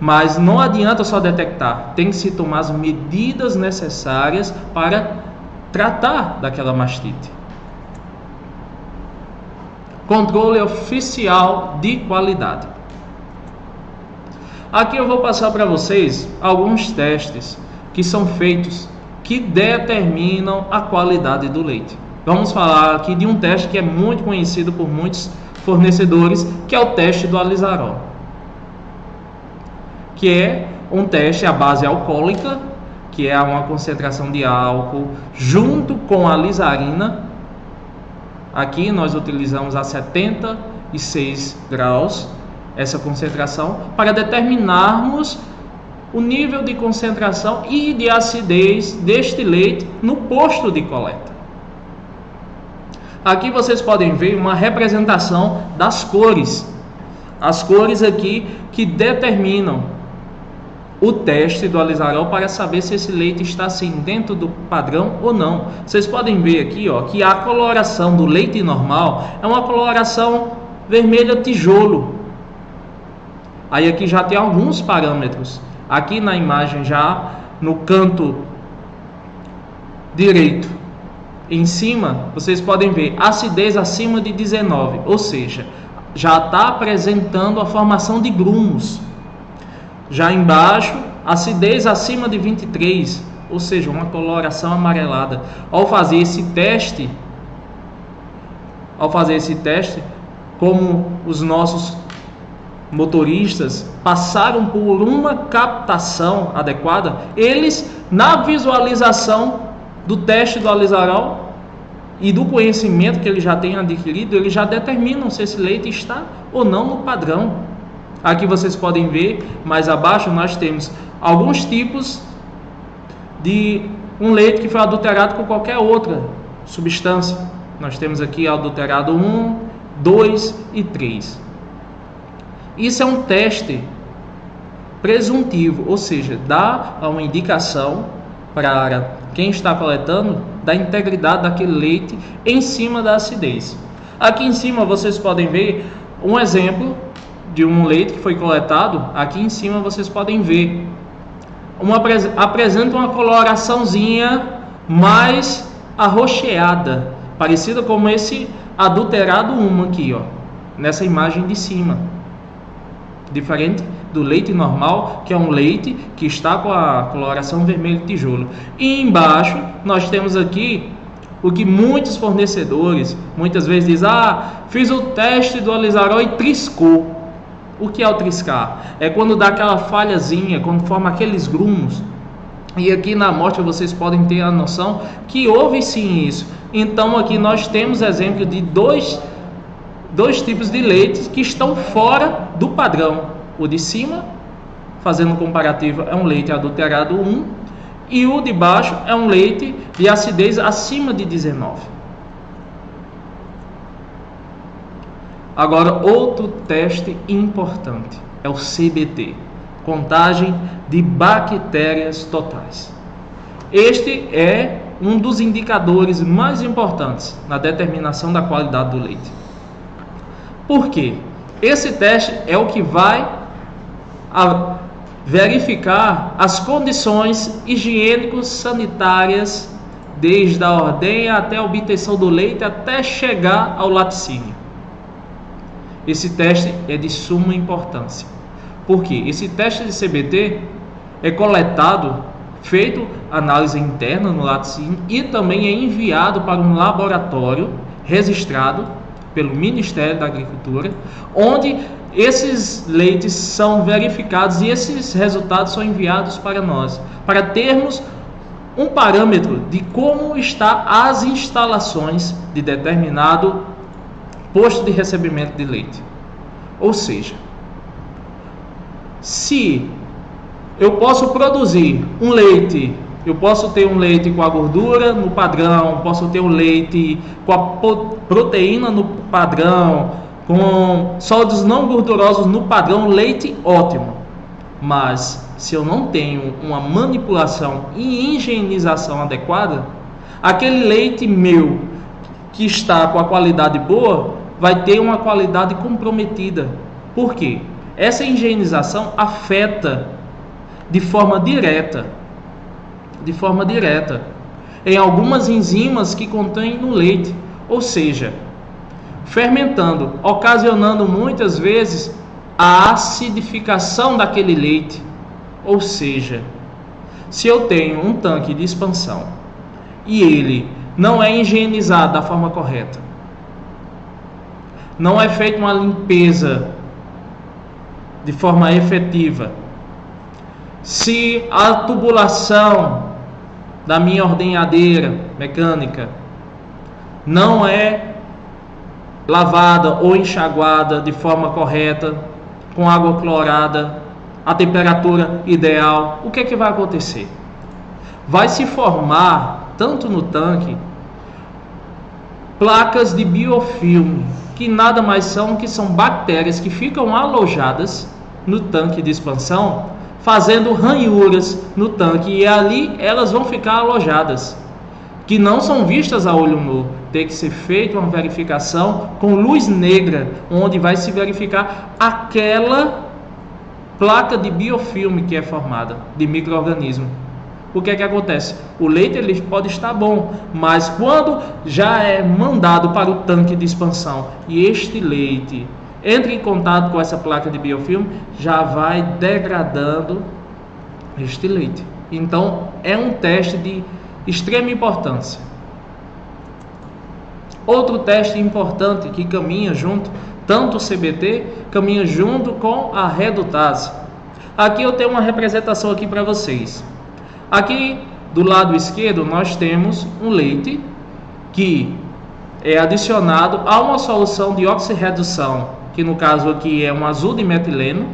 Mas não adianta só detectar, tem que se tomar as medidas necessárias para tratar daquela mastite. Controle oficial de qualidade. Aqui eu vou passar para vocês alguns testes que são feitos que determinam a qualidade do leite. Vamos falar aqui de um teste que é muito conhecido por muitos fornecedores, que é o teste do alizarol, que é um teste à base alcoólica, que é uma concentração de álcool junto com a lisarina. Aqui nós utilizamos a 76 graus essa concentração para determinarmos o nível de concentração e de acidez deste leite no posto de coleta. Aqui vocês podem ver uma representação das cores. As cores aqui que determinam o teste do alizarol para saber se esse leite está assim dentro do padrão ou não. Vocês podem ver aqui, ó, que a coloração do leite normal é uma coloração vermelha tijolo. Aí aqui já tem alguns parâmetros. Aqui na imagem já no canto direito em cima, vocês podem ver acidez acima de 19, ou seja, já está apresentando a formação de grumos. Já embaixo, acidez acima de 23, ou seja, uma coloração amarelada. Ao fazer esse teste, como os nossos motoristas passaram por uma captação adequada, eles, na visualização do teste do alizarol e do conhecimento que ele já tem adquirido, eles já determinam se esse leite está ou não no padrão. Aqui vocês podem ver, mais abaixo nós temos alguns tipos de um leite que foi adulterado com qualquer outra substância. Nós temos aqui adulterado 1, 2 e 3. Isso é um teste presuntivo, ou seja, dá uma indicação para quem está coletando da integridade daquele leite em cima da acidez. Aqui em cima vocês podem ver um exemplo de um leite que foi coletado, aqui em cima vocês podem ver, apresenta uma coloraçãozinha mais arroxeada, parecida com esse adulterado 1 aqui, ó, nessa imagem de cima. Diferente do leite normal, que é um leite que está com a coloração vermelho tijolo. E embaixo nós temos aqui o que muitos fornecedores muitas vezes dizem: fiz o teste do alizarol e triscou. O que é o triscar? É quando dá aquela falhazinha, quando forma aqueles grumos. E aqui na amostra vocês podem ter a noção que houve sim isso. Então aqui nós temos exemplo de dois tipos de leites que estão fora do padrão. O de cima, fazendo um comparativo, é um leite adulterado 1, e o de baixo é um leite de acidez acima de 19. Agora, outro teste importante é o CBT, contagem de bactérias totais. Este é um dos indicadores mais importantes na determinação da qualidade do leite. Por quê? Esse teste é o que vai verificar as condições higiênico-sanitárias, desde a ordenha até a obtenção do leite, até chegar ao laticínio. Esse teste é de suma importância. Por quê? Esse teste de CBT é coletado, feito análise interna no laticínio e também é enviado para um laboratório registrado pelo Ministério da Agricultura, onde esses leites são verificados e esses resultados são enviados para nós, para termos um parâmetro de como está as instalações de determinado posto de recebimento de leite. Ou seja, se eu posso produzir um leite, eu posso ter um leite com a gordura no padrão, posso ter um leite com a proteína no padrão, com sólidos não gordurosos no padrão, leite ótimo. Mas se eu não tenho uma manipulação e higienização adequada, aquele leite meu que está com a qualidade boa vai ter uma qualidade comprometida. Por quê? Essa higienização afeta de forma direta em algumas enzimas que contém no leite, ou seja, fermentando, ocasionando muitas vezes a acidificação daquele leite. Ou seja, se eu tenho um tanque de expansão e ele não é higienizado da forma correta, não é feita uma limpeza de forma efetiva, se a tubulação da minha ordenhadeira mecânica não é lavada ou enxaguada de forma correta, com água clorada, a temperatura ideal, o que é que vai acontecer? Vai se formar, tanto no tanque, placas de biofilme, que nada mais são que são bactérias que ficam alojadas no tanque de expansão, fazendo ranhuras no tanque, e ali elas vão ficar alojadas, que não são vistas a olho nu. Tem que ser feita uma verificação com luz negra, onde vai se verificar aquela placa de biofilme que é formada, de micro-organismo. O que é que acontece? O leite ele pode estar bom, mas quando já é mandado para o tanque de expansão e este leite entra em contato com essa placa de biofilme, já vai degradando este leite. Então é um teste de extrema importância. Outro teste importante que caminha junto, tanto o CBT, caminha junto com a redutase. Aqui eu tenho uma representação aqui para vocês. Aqui do lado esquerdo nós temos um leite que é adicionado a uma solução de oxirredução, que no caso aqui é um azul de metileno.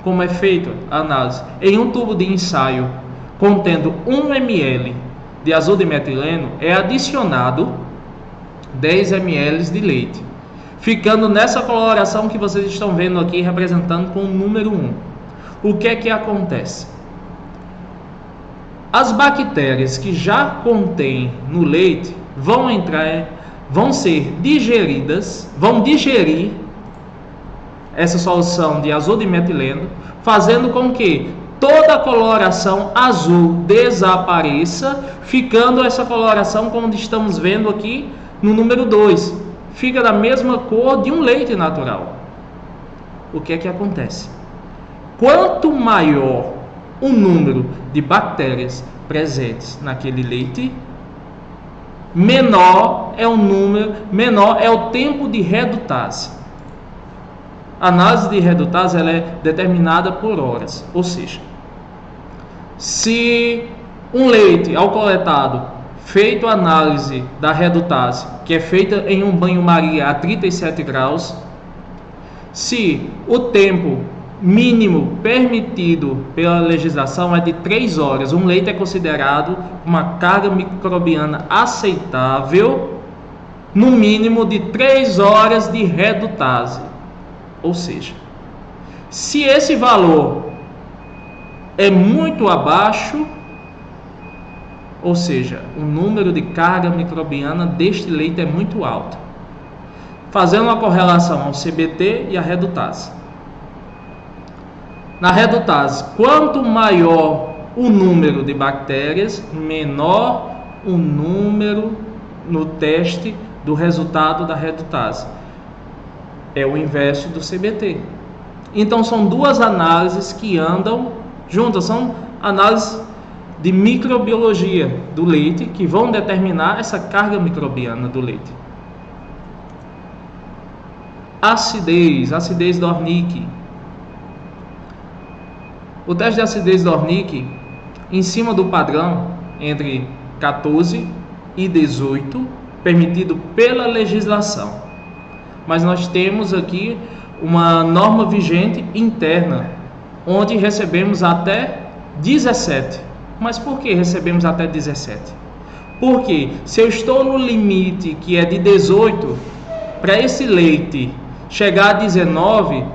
Como é feita a análise? Em um tubo de ensaio contendo 1 ml de azul de metileno é adicionado 10 ml de leite, ficando nessa coloração que vocês estão vendo aqui, representando com o número 1. O que é que acontece? As bactérias que já contém no leite vão ser digeridas, vão digerir essa solução de azul de metileno, fazendo com que toda a coloração azul desapareça, ficando essa coloração como estamos vendo aqui no número 2. Fica da mesma cor de um leite natural. O que é que acontece? Quanto maior o número de bactérias presentes naquele leite, menor é o tempo de redutase. A análise de redutase ela é determinada por horas, ou seja, se um leite ao coletado, feito a análise da redutase, que é feita em um banho-maria a 37 graus, se o tempo mínimo permitido pela legislação é de 3 horas, um leite é considerado uma carga microbiana aceitável, no mínimo de 3 horas de redutase. Ou seja, se esse valor é muito abaixo, ou seja, o número de carga microbiana deste leite é muito alto, fazendo uma correlação ao CBT e à redutase. Na redutase, quanto maior o número de bactérias, menor o número no teste do resultado da redutase. É o inverso do CBT. Então são duas análises que andam juntas, são análises de microbiologia do leite que vão determinar essa carga microbiana do leite. Acidez do Ornick. O teste de acidez do Ornick, em cima do padrão entre 14 e 18, permitido pela legislação. Mas nós temos aqui uma norma vigente interna, onde recebemos até 17. Mas por que recebemos até 17? Porque se eu estou no limite que é de 18, para esse leite chegar a 19,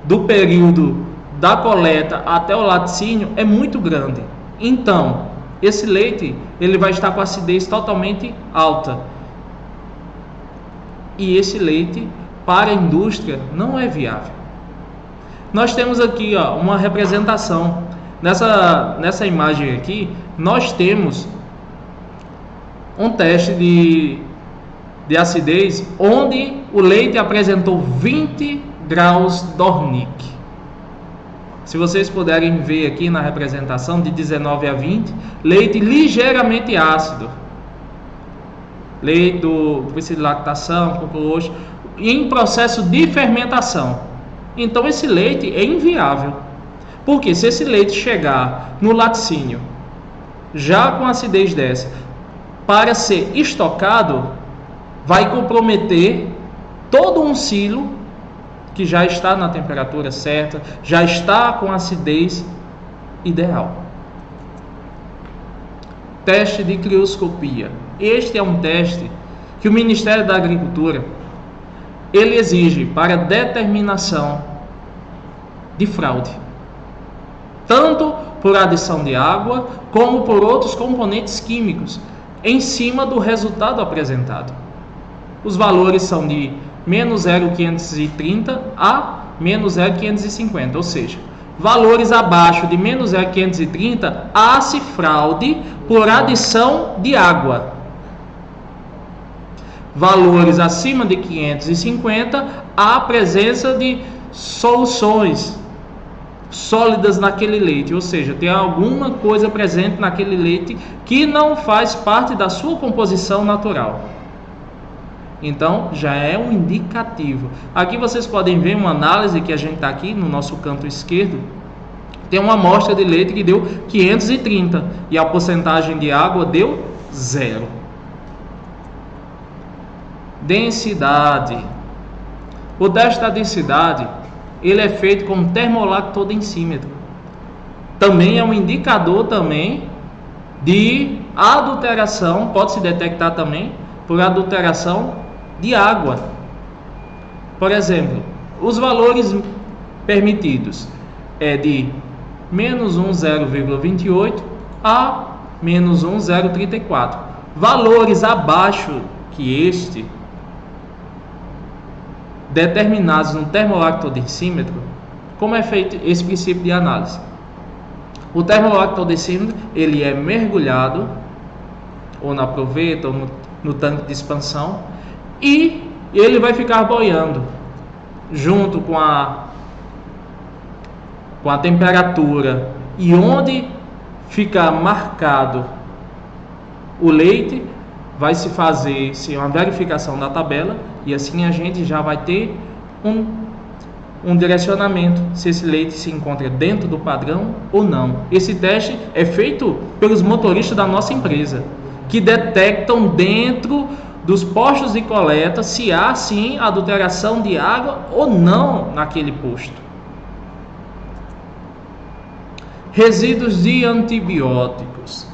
do período da coleta até o laticínio é muito grande. Então, esse leite ele vai estar com acidez totalmente alta. E esse leite, para a indústria, não é viável. Nós temos aqui uma representação. Nessa imagem aqui, nós temos um teste de acidez, onde o leite apresentou 20 graus Dornick. Se vocês puderem ver aqui na representação, de 19 a 20, leite ligeiramente ácido. Leite do princípio de lactação, coco, em processo de fermentação. Então esse leite é inviável. Porque se esse leite chegar no laticínio já com acidez dessa, para ser estocado, vai comprometer todo um silo que já está na temperatura certa, já está com acidez ideal. Teste de crioscopia. Este é um teste que o Ministério da Agricultura ele exige para determinação de fraude, tanto por adição de água como por outros componentes químicos, em cima do resultado apresentado. Os valores são de menos 0,530 a menos 0,550, ou seja, valores abaixo de menos 0,530 há-se fraude por adição de água. Valores acima de 550 há presença de soluções sólidas naquele leite, ou seja, tem alguma coisa presente naquele leite que não faz parte da sua composição natural. Então já é um indicativo. Aqui vocês podem ver uma análise que a gente está aqui no nosso canto esquerdo. Tem uma amostra de leite que deu 530 e a porcentagem de água deu 0. Densidade. O teste da densidade ele é feito com termolactodensímetro. Também é um indicador também de adulteração, pode se detectar também por adulteração de água. Por exemplo, os valores permitidos é de menos 0,28 a menos 0,34. Valores abaixo que este determinados no termolactodensímetro, como é feito esse princípio de análise? O termolactodensímetro, ele é mergulhado ou na proveta ou no tanque de expansão, e ele vai ficar boiando junto com a temperatura, e onde ficar marcado o leite, vai se fazer uma verificação da tabela, e assim a gente já vai ter um direcionamento se esse leite se encontra dentro do padrão ou não. Esse teste é feito pelos motoristas da nossa empresa, que detectam dentro dos postos de coleta se há sim adulteração de água ou não naquele posto. Resíduos de antibióticos.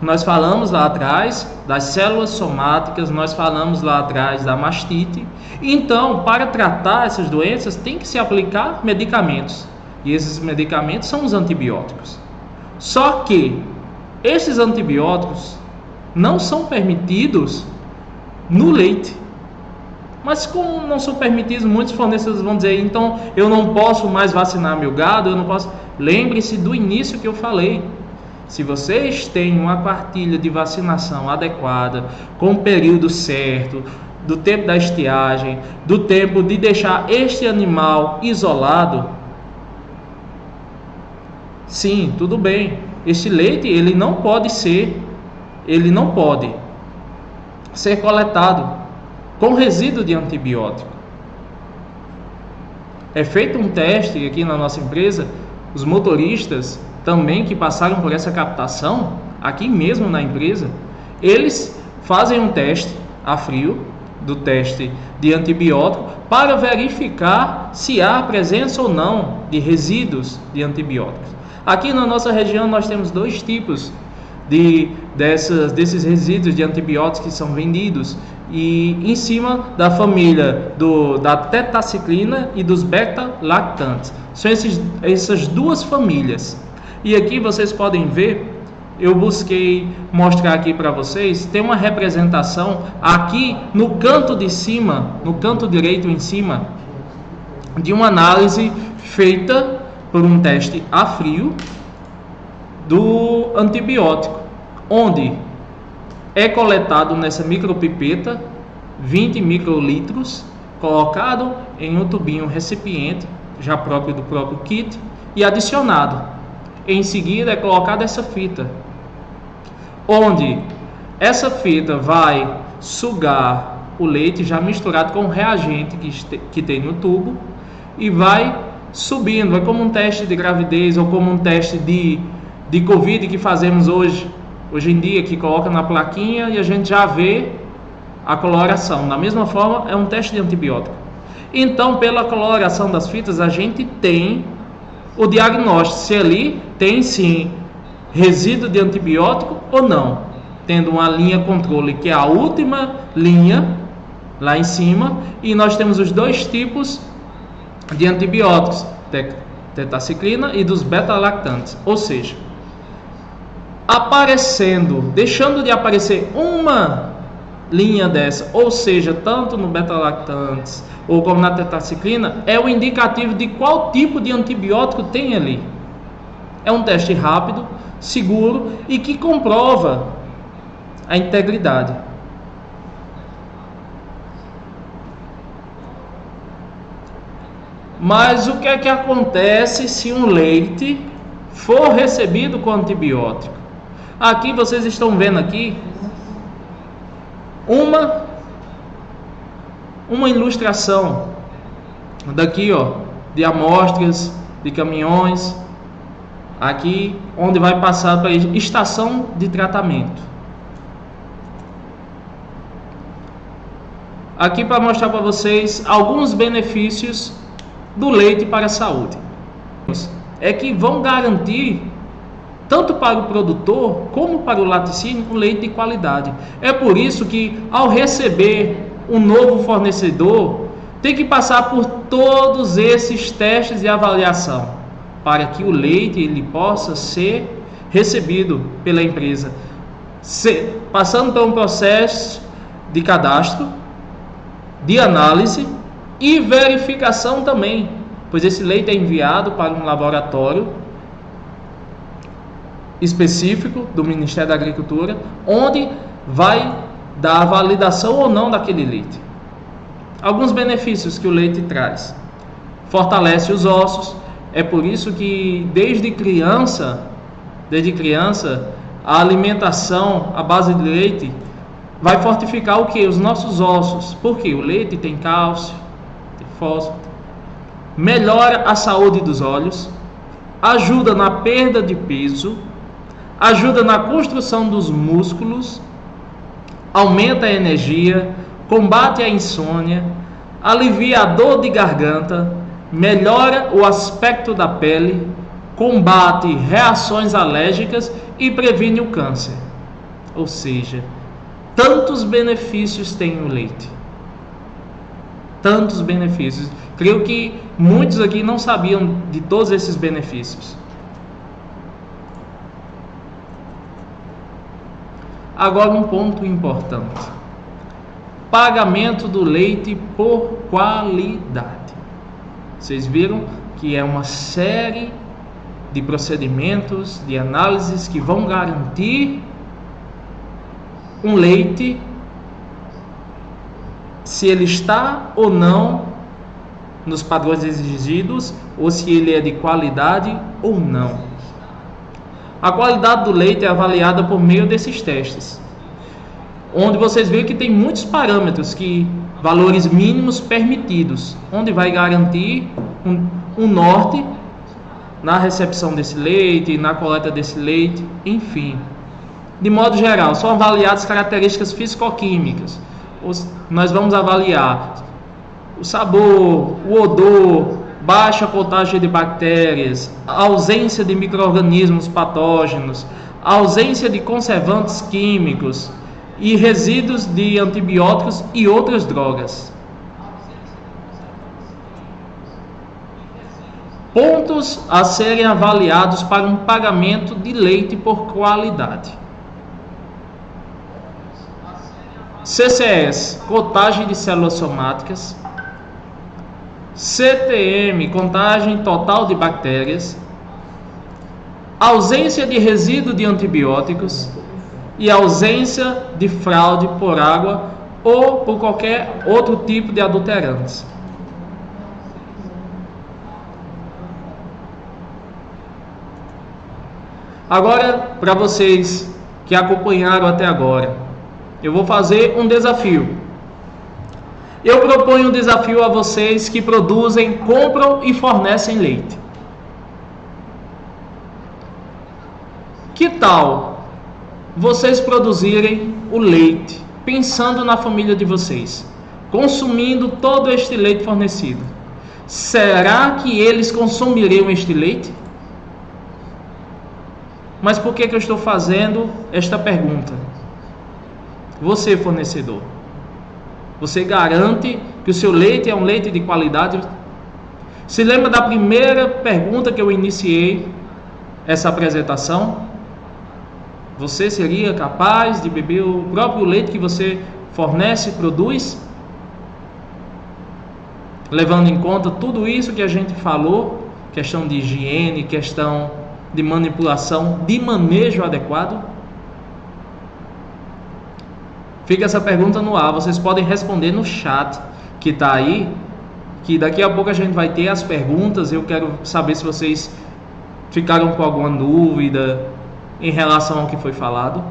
Nós falamos lá atrás das células somáticas, nós falamos lá atrás da mastite. Então, para tratar essas doenças, tem que se aplicar medicamentos. E esses medicamentos são os antibióticos. Só que esses antibióticos não são permitidos no leite. Mas como não são permitidos, muitos fornecedores vão dizer, então eu não posso mais vacinar meu gado, eu não posso. Lembre-se do início que eu falei. Se vocês têm uma cartilha de vacinação adequada, com o período certo, do tempo da estiagem, do tempo de deixar este animal isolado, sim, tudo bem. Este leite, ele não pode ser coletado com resíduo de antibiótico. É feito um teste aqui na nossa empresa, os motoristas também que passaram por essa captação, aqui mesmo na empresa, eles fazem um teste a frio, do teste de antibiótico, para verificar se há presença ou não de resíduos de antibióticos. Aqui na nossa região nós temos dois tipos desses resíduos de antibióticos que são vendidos, e em cima da família da tetaciclina e dos beta-lactantes. São essas duas famílias. E aqui vocês podem ver, eu busquei mostrar aqui para vocês, tem uma representação aqui no canto de cima, no canto direito em cima, de uma análise feita por um teste a frio do antibiótico, onde é coletado nessa micropipeta 20 microlitros, colocado em um tubinho recipiente, já próprio do próprio kit, e adicionado. Em seguida é colocada essa fita, onde essa fita vai sugar o leite já misturado com o reagente que tem no tubo, e vai subindo, é como um teste de gravidez ou como um teste de Covid que fazemos hoje em dia, que coloca na plaquinha e a gente já vê a coloração. Da mesma forma, é um teste de antibiótico. Então, pela coloração das fitas, a gente tem o diagnóstico se ali tem sim resíduo de antibiótico ou não, tendo uma linha controle que é a última linha lá em cima, e nós temos os dois tipos de antibióticos, tetaciclina e dos beta-lactantes, ou seja, deixando de aparecer uma linha dessa, ou seja, tanto no beta-lactantes ou como na tetaciclina, é o indicativo de qual tipo de antibiótico tem ali. É um teste rápido, seguro e que comprova a integridade. Mas o que é que acontece se um leite for recebido com antibiótico? Aqui vocês estão vendo aqui uma ilustração daqui, ó, de amostras de caminhões, aqui onde vai passar para a estação de tratamento. Aqui para mostrar para vocês alguns benefícios do leite para a saúde. É que vão garantir, tanto para o produtor como para o laticínio, um leite de qualidade. É por isso que, ao receber um novo fornecedor, tem que passar por todos esses testes de avaliação, para que o leite ele possa ser recebido pela empresa, passando por um processo de cadastro, de análise e verificação também, pois esse leite é enviado para um laboratório específico do Ministério da Agricultura, onde vai dar a validação ou não daquele leite. Alguns benefícios que o leite traz: fortalece os ossos. É por isso que desde criança, a alimentação à base de leite vai fortificar o que? Os nossos ossos. Porque o leite tem cálcio, tem fósforo, melhora a saúde dos olhos, ajuda na perda de peso, ajuda na construção dos músculos, aumenta a energia, combate a insônia, alivia a dor de garganta, melhora o aspecto da pele, combate reações alérgicas e previne o câncer. Ou seja, tantos benefícios tem o leite. Tantos benefícios. Creio que muitos aqui não sabiam de todos esses benefícios. Agora um ponto importante: pagamento do leite por qualidade. Vocês viram que é uma série de procedimentos, de análises que vão garantir um leite, se ele está ou não nos padrões exigidos, ou se ele é de qualidade ou não. A qualidade do leite é avaliada por meio desses testes, onde vocês veem que tem muitos parâmetros, valores mínimos permitidos, onde vai garantir um norte na recepção desse leite, na coleta desse leite, enfim. De modo geral, são avaliadas características físico-químicas. Nós vamos avaliar o sabor, o odor, baixa contagem de bactérias, a ausência de micro-organismos patógenos, a ausência de conservantes químicos e resíduos de antibióticos e outras drogas. Pontos a serem avaliados para um pagamento de leite por qualidade: CCS, contagem de células somáticas; CTM, contagem total de bactérias; ausência de resíduo de antibióticos e ausência de fraude por água ou por qualquer outro tipo de adulterantes. Agora, para vocês que acompanharam até agora, eu vou fazer um desafio. Eu proponho um desafio a vocês que produzem, compram e fornecem leite. Que tal vocês produzirem o leite pensando na família de vocês, consumindo todo este leite fornecido? Será que eles consumiriam este leite? Mas por que eu estou fazendo esta pergunta? Você, fornecedor, você garante que o seu leite é um leite de qualidade? Se lembra da primeira pergunta que eu iniciei essa apresentação? Você seria capaz de beber o próprio leite que você fornece e produz? Levando em conta tudo isso que a gente falou, questão de higiene, questão de manipulação, de manejo adequado? Fica essa pergunta no ar. Vocês podem responder no chat que está aí, que daqui a pouco a gente vai ter as perguntas. Eu quero saber se vocês ficaram com alguma dúvida em relação ao que foi falado.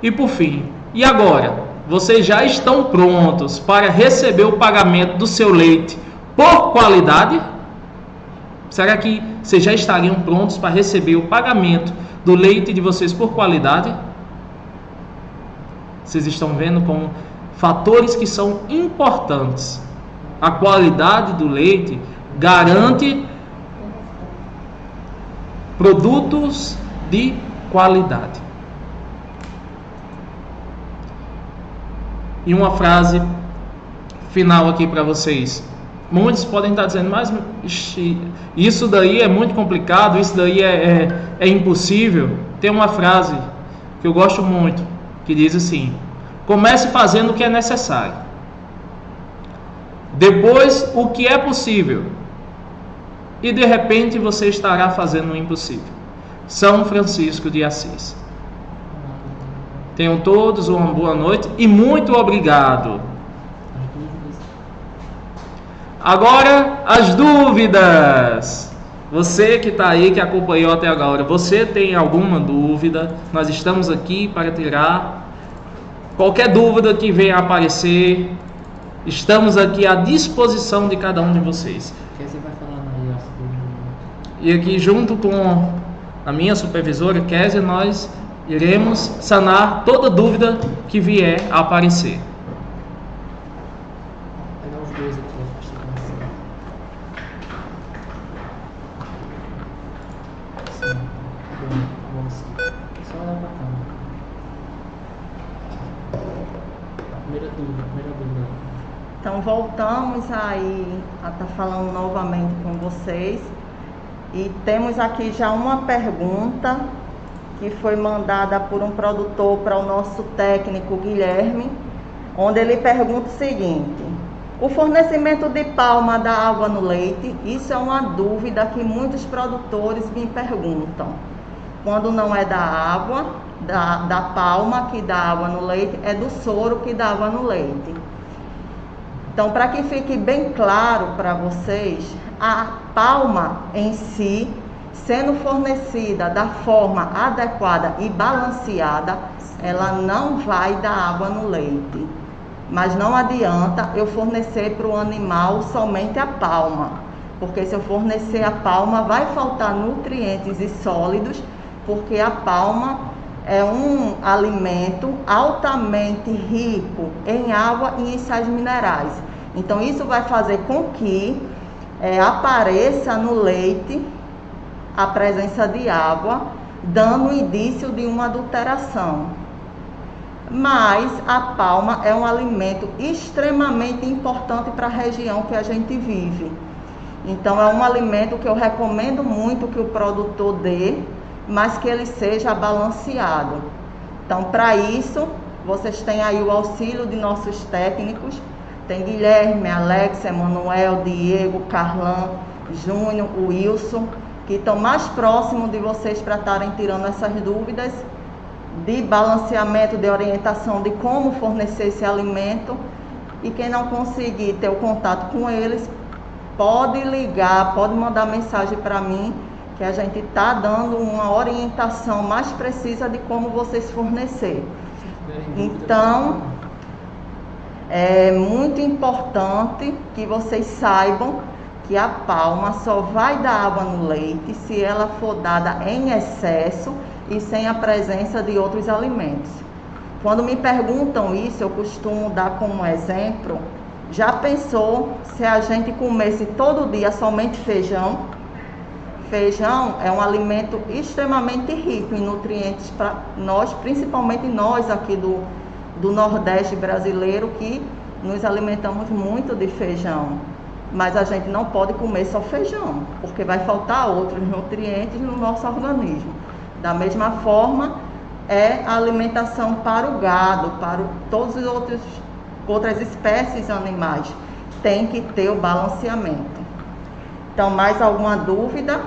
E por fim, e agora? Vocês já estão prontos para receber o pagamento do seu leite por qualidade? Será que vocês já estariam prontos para receber o pagamento do leite de vocês por qualidade? Vocês estão vendo como fatores que são importantes. A qualidade do leite garante produtos de qualidade. E uma frase final aqui para vocês. Muitos podem estar dizendo, mas isso daí é muito complicado, isso daí é impossível. Tem uma frase que eu gosto muito, que diz assim: comece fazendo o que é necessário. Depois, o que é possível. E de repente você estará fazendo o impossível. São Francisco de Assis. Tenham todos uma boa noite e muito obrigado. Agora, as dúvidas. Você que está aí, que acompanhou até agora, você tem alguma dúvida? Nós estamos aqui para tirar qualquer dúvida que venha aparecer. Estamos aqui à disposição de cada um de vocês. E aqui, junto com a minha supervisora, Kézia, nós iremos sanar toda dúvida que vier a aparecer. Vou pegar os dois aqui, bom, só olhar pra câmera. Primeira dúvida. Então voltamos aí a estar falando novamente com vocês. E temos aqui já uma pergunta que foi mandada por um produtor para o nosso técnico Guilherme, onde ele pergunta o seguinte: o fornecimento de palma da água no leite, isso é uma dúvida que muitos produtores me perguntam. Quando não é da água, da palma que dá água no leite, é do soro que dá água no leite. Então, para que fique bem claro para vocês, a palma em si, sendo fornecida da forma adequada e balanceada, ela não vai dar água no leite. Mas não adianta eu fornecer para o animal somente a palma, porque se eu fornecer a palma, vai faltar nutrientes e sólidos, porque a palma é um alimento altamente rico em água e em sais minerais. Então, isso vai fazer com que apareça no leite a presença de água, dando indício de uma adulteração. Mas a palma é um alimento extremamente importante para a região que a gente vive. Então, é um alimento que eu recomendo muito que o produtor dê, mas que ele seja balanceado. Então, para isso, vocês têm aí o auxílio de nossos técnicos. Tem Guilherme, Alex, Emanuel, Diego, Carlan, Júnior, Wilson, que estão mais próximos de vocês para estarem tirando essas dúvidas de balanceamento, de orientação de como fornecer esse alimento. E quem não conseguir ter o contato com eles, pode ligar, pode mandar mensagem para mim, que a gente está dando uma orientação mais precisa de como vocês fornecer. Então, é muito importante que vocês saibam que a palma só vai dar água no leite se ela for dada em excesso e sem a presença de outros alimentos. Quando me perguntam isso, eu costumo dar como exemplo: já pensou se a gente comesse todo dia somente feijão? Feijão é um alimento extremamente rico em nutrientes para nós, principalmente nós aqui do Nordeste brasileiro, que nos alimentamos muito de feijão. Mas a gente não pode comer só feijão, porque vai faltar outros nutrientes no nosso organismo. Da mesma forma, é a alimentação para o gado, para todas as outras espécies animais. Tem que ter o balanceamento. Então, mais alguma dúvida?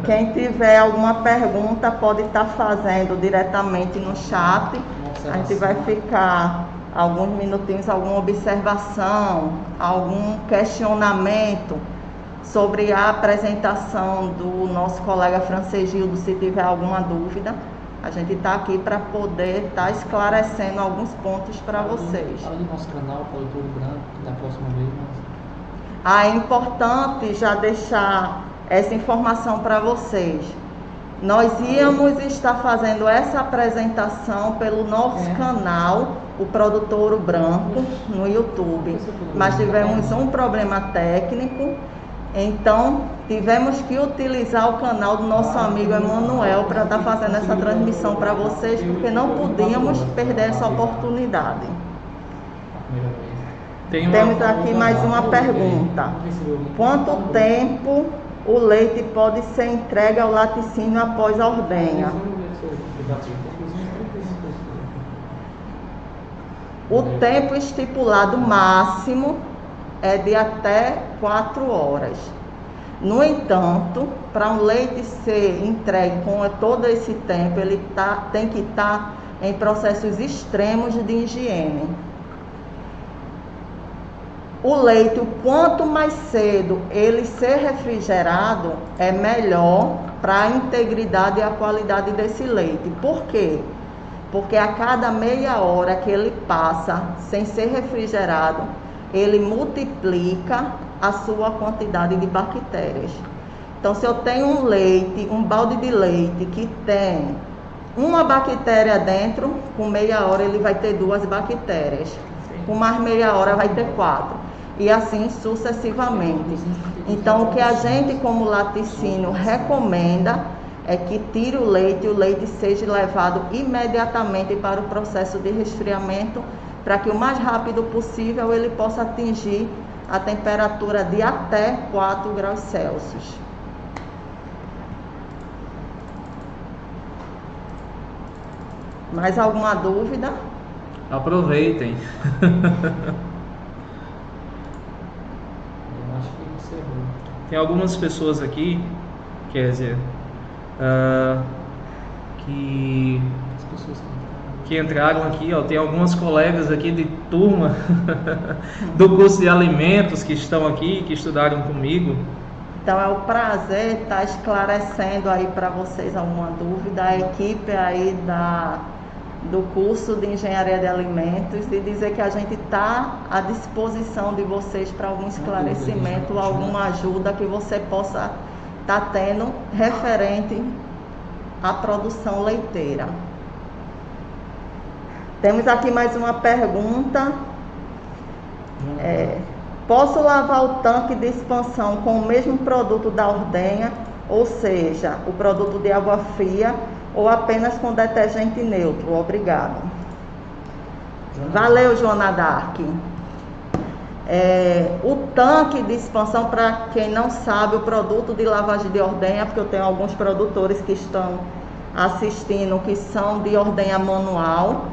Quem tiver alguma pergunta pode estar fazendo diretamente no chat. A gente vai ficar alguns minutinhos, alguma observação, algum questionamento sobre a apresentação do nosso colega Francegildo. Se tiver alguma dúvida, a gente está aqui para poder estar esclarecendo alguns pontos para vocês. Fala do nosso canal, Paulo Touro Branco, da próxima vez. É importante já deixar essa informação para vocês. Nós íamos estar fazendo essa apresentação pelo nosso canal, o Produtor Branco, no YouTube. Mas tivemos um problema técnico, então tivemos que utilizar o canal do nosso amigo Emanuel para estar fazendo essa transmissão para vocês, porque não podíamos perder essa oportunidade. Temos aqui mais uma pergunta: quanto tempo o leite pode ser entregue ao laticínio após a ordenha? O tempo estipulado máximo é de até 4 horas. No entanto, para um leite ser entregue com todo esse tempo, ele tem que estar em processos extremos de higiene. O leite, o quanto mais cedo ele ser refrigerado, é melhor para a integridade e a qualidade desse leite. Por quê? Porque a cada meia hora que ele passa sem ser refrigerado, ele multiplica a sua quantidade de bactérias. Então, se eu tenho um leite, um balde de leite que tem uma bactéria dentro, com meia hora ele vai ter 2 bactérias. Com mais meia hora vai ter 4. E assim sucessivamente. Então, o que a gente, como laticínio, recomenda é que tire o leite seja levado imediatamente para o processo de resfriamento, para que o mais rápido possível ele possa atingir a temperatura de até 4 graus Celsius. Mais alguma dúvida? Aproveitem. Eu acho que encerrou. Tem algumas pessoas aqui, quer dizer, As pessoas que entraram aqui, ó, tem algumas colegas aqui de turma do curso de alimentos que estão aqui, que estudaram comigo. Então é um prazer estar esclarecendo aí para vocês alguma dúvida, a equipe aí do curso de Engenharia de Alimentos, e dizer que a gente está à disposição de vocês para algum esclarecimento, alguma ajuda que você possa estar tendo referente à produção leiteira. Temos aqui mais uma pergunta. Posso lavar o tanque de expansão com o mesmo produto da ordenha, ou seja, o produto de água fria, ou apenas com detergente neutro? Obrigado. Valeu, Joana Dark. O tanque de expansão, para quem não sabe, o produto de lavagem de ordenha, porque eu tenho alguns produtores que estão assistindo que são de ordenha manual.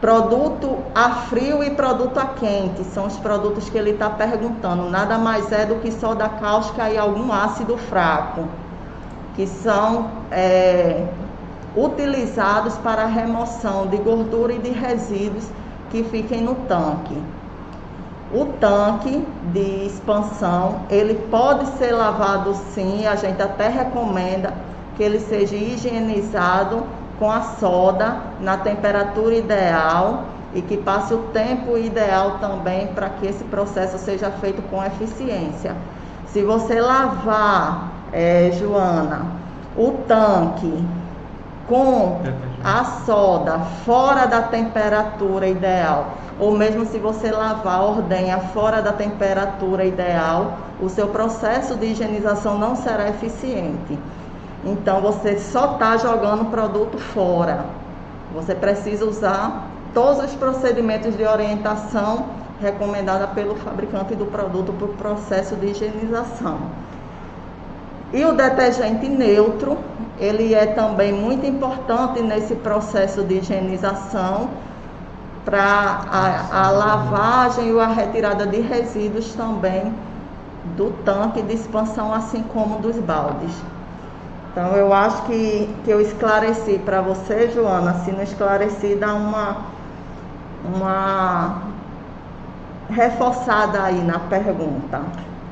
Produto a frio e produto a quente são os produtos que ele está perguntando. Nada mais é do que soda cáustica e algum ácido fraco, que são utilizados para a remoção de gordura e de resíduos que fiquem no tanque. O tanque de expansão, ele pode ser lavado sim, a gente até recomenda que ele seja higienizado com a soda na temperatura ideal e que passe o tempo ideal também para que esse processo seja feito com eficiência. Se você lavar, Joana, o tanque com a soda fora da temperatura ideal, ou mesmo se você lavar a ordenha fora da temperatura ideal, o seu processo de higienização não será eficiente. Então, você só está jogando o produto fora. Você precisa usar todos os procedimentos de orientação recomendados pelo fabricante do produto para o processo de higienização. E o detergente neutro, ele é também muito importante nesse processo de higienização para a lavagem e a retirada de resíduos também do tanque de expansão, assim como dos baldes. Então, eu acho que eu esclareci para você, Joana. Se não esclareci, dá uma reforçada aí na pergunta.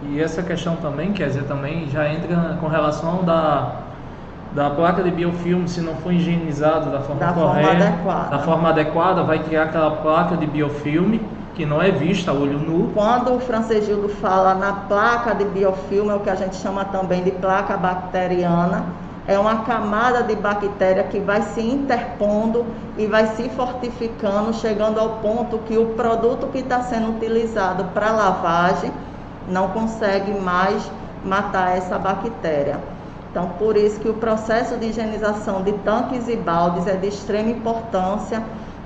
E essa questão também, quer dizer, também já entra com relação da placa de biofilme, se não for higienizado da forma correta, da forma adequada, vai criar aquela placa de biofilme que não é vista a olho nu. Quando o Francês Gildo fala na placa de biofilme, é o que a gente chama também de placa bacteriana. É uma camada de bactéria que vai se interpondo e vai se fortificando, chegando ao ponto que o produto que está sendo utilizado para lavagem não consegue mais matar essa bactéria. Então, por isso que o processo de higienização de tanques e baldes é de extrema importância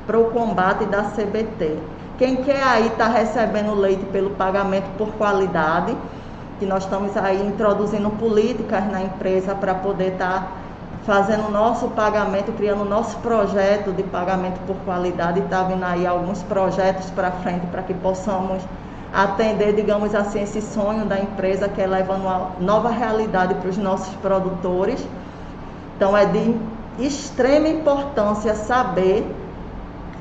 para o combate da CBT. Quem quer aí está recebendo leite pelo pagamento por qualidade, que nós estamos aí introduzindo políticas na empresa para poder estar fazendo o nosso pagamento, criando o nosso projeto de pagamento por qualidade. Está vindo aí alguns projetos para frente para que possamos atender, digamos assim, esse sonho da empresa, que é levando uma nova realidade para os nossos produtores. Então é de extrema importância saber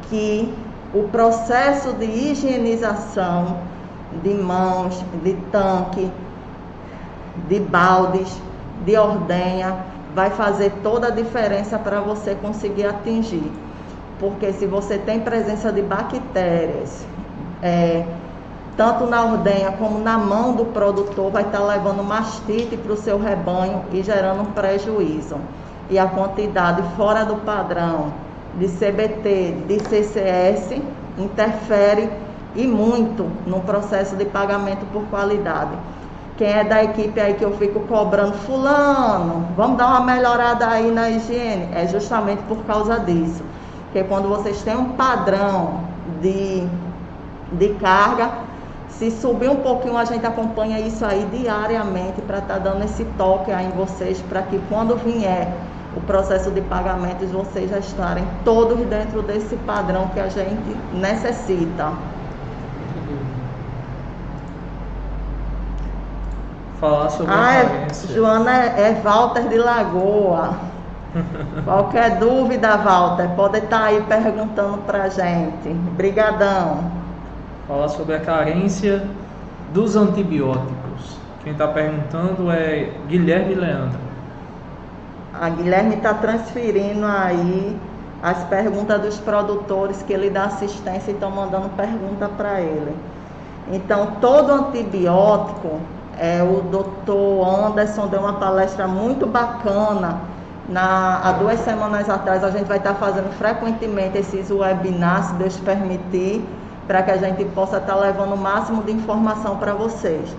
que o processo de higienização de mãos, de tanque, de baldes, de ordenha, vai fazer toda a diferença para você conseguir atingir. Porque se você tem presença de bactérias, tanto na ordenha como na mão do produtor, vai estar levando mastite para o seu rebanho e gerando um prejuízo. E a quantidade fora do padrão de CBT, de CCS, interfere e muito no processo de pagamento por qualidade. Quem é da equipe aí que eu fico cobrando, fulano, vamos dar uma melhorada aí na higiene, é justamente por causa disso. Porque quando vocês têm um padrão de carga, se subir um pouquinho, a gente acompanha isso aí diariamente para estar dando esse toque aí em vocês, para que quando vier o processo de pagamentos, vocês já estarem todos dentro desse padrão que a gente necessita. Falar sobre a carência. Joana é Walter de Lagoa. Qualquer dúvida, Walter, pode estar aí perguntando para a gente. Brigadão. Falar sobre a carência dos antibióticos. Quem está perguntando é Guilherme Leandro. A Guilherme está transferindo aí as perguntas dos produtores, que ele dá assistência, e estão mandando pergunta para ele. Então, todo antibiótico, o doutor Anderson deu uma palestra muito bacana. Há 2 semanas atrás, a gente vai estar fazendo frequentemente esses webinars, se Deus permitir, para que a gente possa estar levando o máximo de informação para vocês.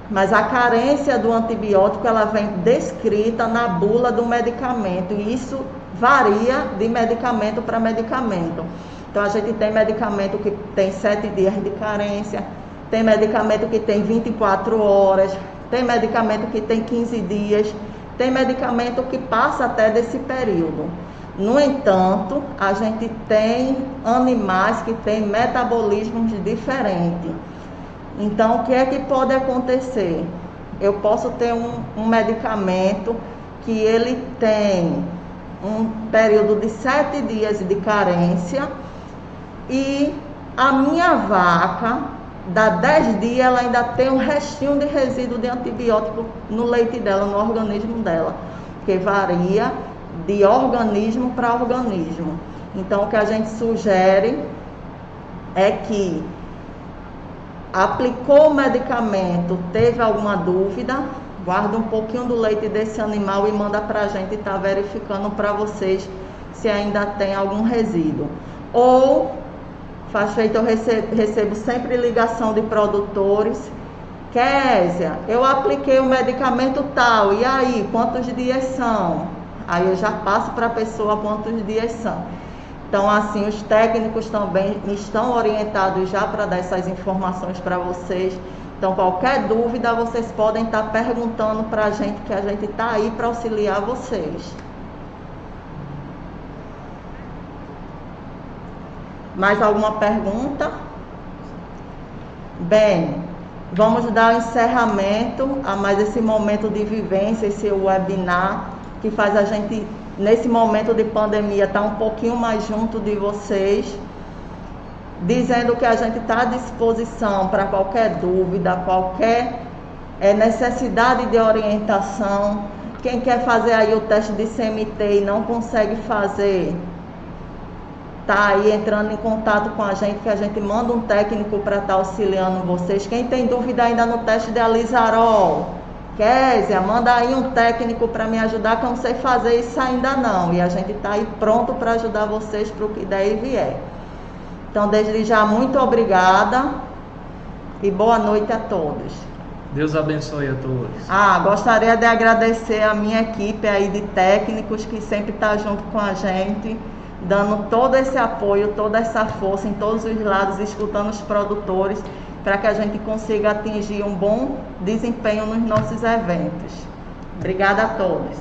Mas a carência do antibiótico, ela vem descrita na bula do medicamento, e isso varia de medicamento para medicamento. Então, a gente tem medicamento que tem 7 dias de carência, tem medicamento que tem 24 horas, tem medicamento que tem 15 dias, tem medicamento que passa até desse período. No entanto, a gente tem animais que têm metabolismos diferentes. Então, o que é que pode acontecer? Eu posso ter um medicamento que ele tem um período de 7 dias de carência, e a minha vaca, dá 10 dias, ela ainda tem um restinho de resíduo de antibiótico no leite dela, no organismo dela, que varia de organismo para organismo. Então, o que a gente sugere é que aplicou o medicamento, teve alguma dúvida, guarda um pouquinho do leite desse animal e manda para a gente estar verificando para vocês se ainda tem algum resíduo. Ou, faz feito, eu recebo sempre ligação de produtores: Késia, eu apliquei o medicamento tal, e aí, quantos dias são? Aí eu já passo para a pessoa quantos dias são. Então, assim, os técnicos também estão orientados já para dar essas informações para vocês. Então, qualquer dúvida, vocês podem estar perguntando para a gente, que a gente está aí para auxiliar vocês. Mais alguma pergunta? Bem, vamos dar encerramento a mais esse momento de vivência, esse webinar, que faz a gente, nesse momento de pandemia, estar um pouquinho mais junto de vocês, dizendo que a gente está à disposição para qualquer dúvida, qualquer necessidade de orientação. Quem quer fazer aí o teste de CMT e não consegue fazer, tá aí entrando em contato com a gente, que a gente manda um técnico para estar auxiliando vocês. Quem tem dúvida ainda no teste de alizarol, Késia, manda aí um técnico para me ajudar, que eu não sei fazer isso ainda não. E a gente está aí pronto para ajudar vocês para o que der e vier. Então, desde já, muito obrigada e boa noite a todos. Deus abençoe a todos. Gostaria de agradecer a minha equipe aí de técnicos, que sempre está junto com a gente, dando todo esse apoio, toda essa força em todos os lados, escutando os produtores, para que a gente consiga atingir um bom desempenho nos nossos eventos. Obrigada a todos.